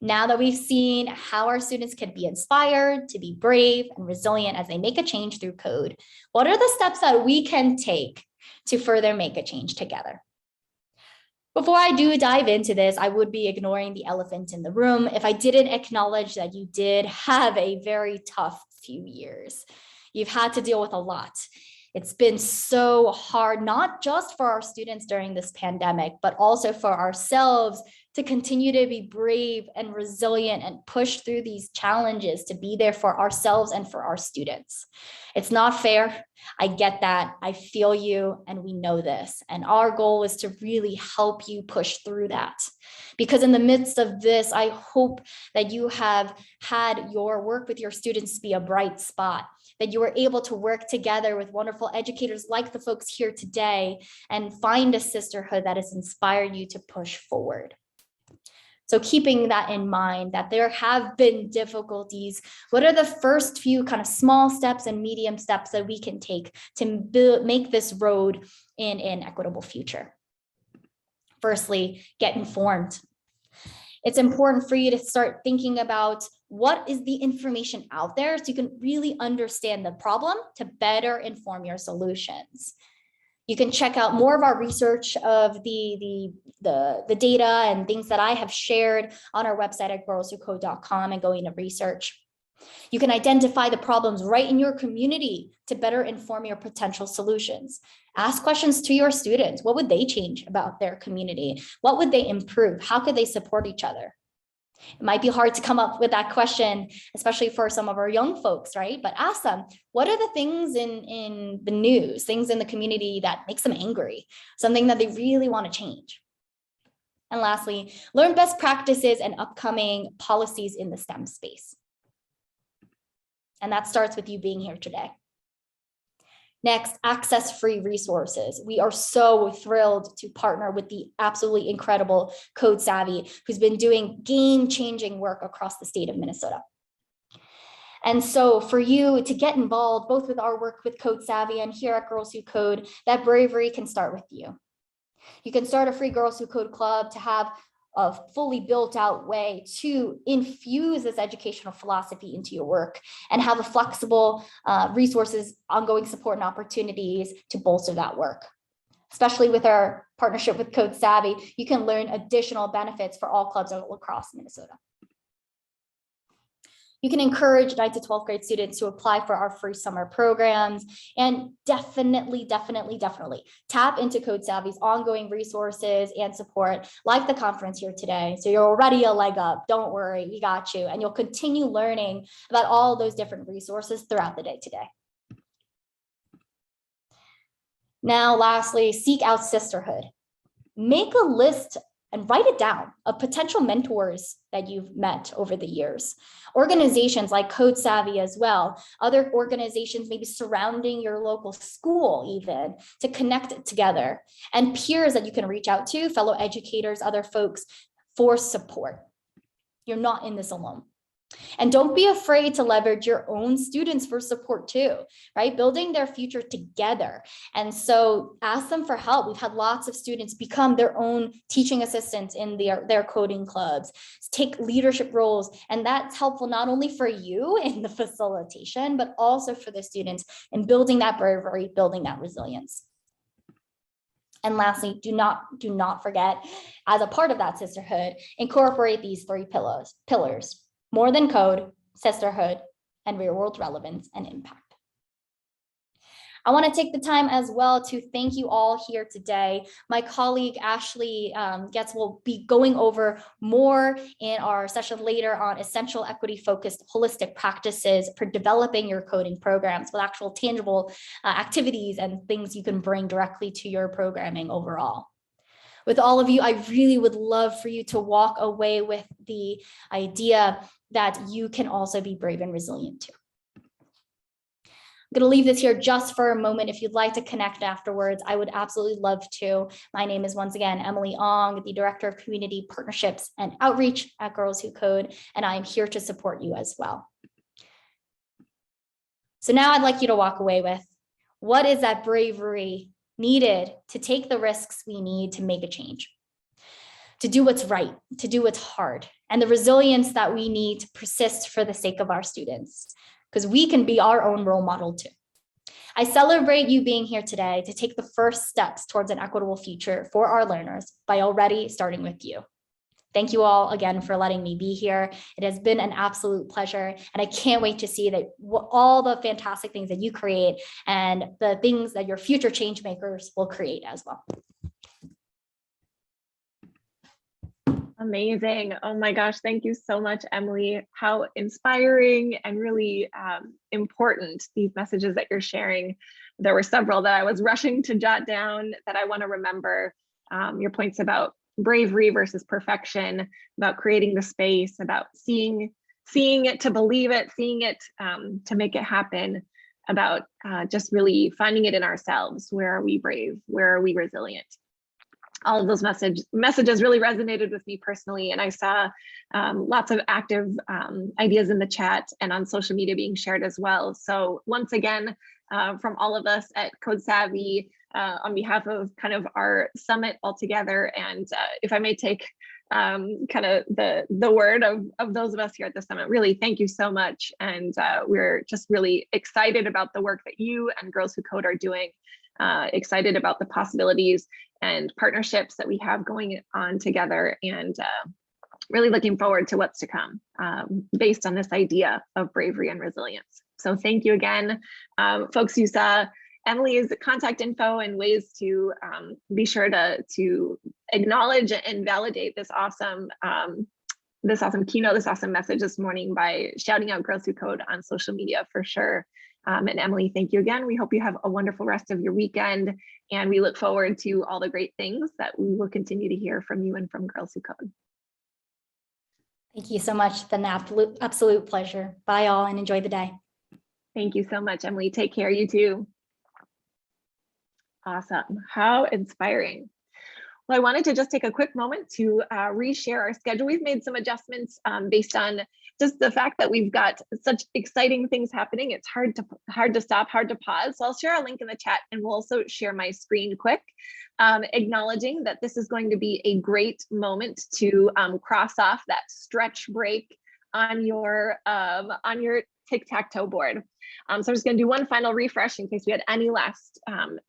Now that we've seen how our students can be inspired to be brave and resilient as they make a change through code, what are the steps that we can take to further make a change together? Before I do dive into this, I would be ignoring the elephant in the room if I didn't acknowledge that you did have a very tough few years. You've had to deal with a lot. It's been so hard, not just for our students during this pandemic, but also for ourselves to continue to be brave and resilient and push through these challenges to be there for ourselves and for our students. It's not fair. I get that. I feel you, and we know this. And our goal is to really help you push through that. Because in the midst of this, I hope that you have had your work with your students be a bright spot, that you were able to work together with wonderful educators like the folks here today and find a sisterhood that has inspired you to push forward. So keeping that in mind, that there have been difficulties, what are the first few kind of small steps and medium steps that we can take to make this road in an equitable future? Firstly, get informed. It's important for you to start thinking about what is the information out there so you can really understand the problem to better inform your solutions. You can check out more of our research of the data and things that I have shared on our website at girlswhocode.com and go into research. You can identify the problems right in your community to better inform your potential solutions. Ask questions to your students. What would they change about their community? What would they improve? How could they support each other? It might be hard to come up with that question, especially for some of our young folks, right? But ask them, what are the things in the news, things in the community that makes them angry, something that they really want to change? And lastly, learn best practices and upcoming policies in the STEM space. And that starts with you being here today. Next, access free resources. We are so thrilled to partner with the absolutely incredible Code Savvy, who's been doing game-changing work across the state of Minnesota. And so for you to get involved, both with our work with Code Savvy and here at Girls Who Code, that bravery can start with you. You can start a free Girls Who Code club to have a fully built out way to infuse this educational philosophy into your work and have a flexible resources, ongoing support and opportunities to bolster that work. Especially with our partnership with Code Savvy, you can learn additional benefits for all clubs all across Minnesota. You can encourage 9th to 12th grade students to apply for our free summer programs, and definitely tap into Code Savvy's ongoing resources and support like the conference here today. So you're already a leg up, don't worry, we got you. And you'll continue learning about all those different resources throughout the day today. Now, lastly, seek out sisterhood. Make a list and write it down of potential mentors that you've met over the years. Organizations like Code Savvy as well, other organizations maybe surrounding your local school even, to connect together, and peers that you can reach out to, fellow educators, other folks for support. You're not in this alone. And don't be afraid to leverage your own students for support too, right? Building their future together. And so ask them for help. We've had lots of students become their own teaching assistants in their coding clubs, take leadership roles. And that's helpful not only for you in the facilitation, but also for the students in building that bravery, building that resilience. And lastly, do not forget, as a part of that sisterhood, incorporate these 3 pillars. More than code, sisterhood, and real-world relevance and impact. I want to take the time as well to thank you all here today. My colleague Ashley Getz will be going over more in our session later on essential equity-focused holistic practices for developing your coding programs with actual tangible activities and things you can bring directly to your programming overall. With all of you, I really would love for you to walk away with the idea that you can also be brave and resilient too. going to leave this here just for a moment. If you'd like to connect afterwards, I would absolutely love to. My name is once again Emily Ong, the Director of Community Partnerships and Outreach at Girls Who Code, and I'm here to support you as well. So now I'd like you to walk away with, what is that bravery needed to take the risks we need to make a change, to do what's right, to do what's hard, and the resilience that we need to persist for the sake of our students, because we can be our own role model too. I celebrate you being here today to take the first steps towards an equitable future for our learners by already starting with you. Thank you all again for letting me be here. It has been an absolute pleasure, and I can't wait to see that all the fantastic things that you create and the things that your future change makers will create as well. Amazing. Oh my gosh, thank you so much, Emily. How inspiring and really important these messages that you're sharing. There were several that I was rushing to jot down that I want to remember. Your points about bravery versus perfection, about creating the space, about seeing it to believe it, seeing it to make it happen, about just really finding it in ourselves. Where are we brave? Where are we resilient? All of those messages really resonated with me personally, and I saw lots of active ideas in the chat and on social media being shared as well. So once again, from all of us at Code Savvy, on behalf of kind of our summit altogether, and if I may take kind of the word of those of us here at the summit, really thank you so much. And we're just really excited about the work that you and Girls Who Code are doing, excited about the possibilities and partnerships that we have going on together, and really looking forward to what's to come based on this idea of bravery and resilience. So thank you again. Folks, you saw Emily's contact info and ways to be sure to acknowledge and validate this awesome keynote, this awesome message this morning by shouting out Girls Who Code on social media for sure. And Emily, thank you again. We hope you have a wonderful rest of your weekend, and we look forward to all the great things that we will continue to hear from you and from Girls Who Code. Thank you so much. It's been an absolute pleasure. Bye all, and enjoy the day. Thank you so much, Emily. Take care, you too. Awesome. How inspiring. Well, I wanted to just take a quick moment to reshare our schedule. We've made some adjustments based on just the fact that we've got such exciting things happening. It's hard to stop, hard to pause. So I'll share a link in the chat, and we'll also share my screen quick, acknowledging that this is going to be a great moment to cross off that stretch break on your tic-tac-toe board. So I'm just going to do one final refresh in case we had any last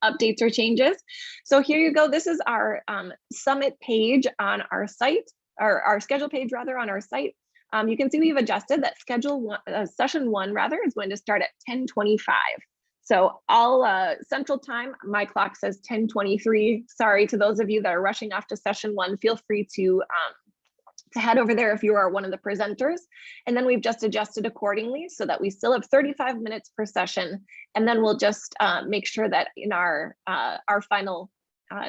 updates or changes. So here you go. This is our summit page on our site, or our schedule page rather, on our site. You can see we've adjusted that session one rather is going to start at 10:25. So all Central Time, my clock says 10:23. Sorry to those of you that are rushing off to session one. Feel free to head over there if you are one of the presenters. And then we've just adjusted accordingly so that we still have 35 minutes per session. And then we'll just make sure that in our final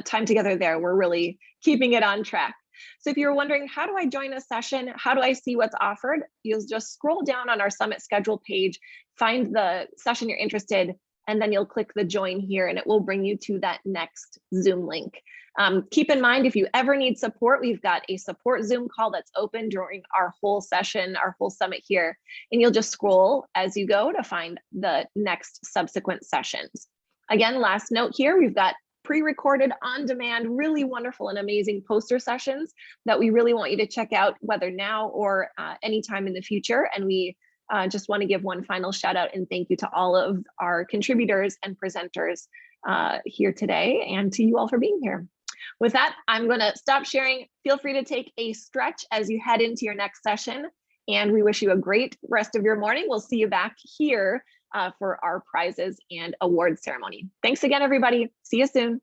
time together there, we're really keeping it on track. So if you're wondering, how do I join a session? How do I see what's offered? You'll just scroll down on our summit schedule page, find the session you're interested in, and then you'll click the join here, and it will bring you to that next Zoom link. Keep in mind, if you ever need support, we've got a support Zoom call that's open during our whole session, our whole summit here, and you'll just scroll as you go to find the next subsequent sessions. Again, last note here, we've got pre-recorded, on-demand, really wonderful and amazing poster sessions that we really want you to check out, whether now or anytime in the future. And we just want to give one final shout out and thank you to all of our contributors and presenters here today, and to you all for being here. With that, I'm going to stop sharing. Feel free to take a stretch as you head into your next session, and we wish you a great rest of your morning. We'll see you back here for our prizes and awards ceremony. Thanks again, everybody. See you soon.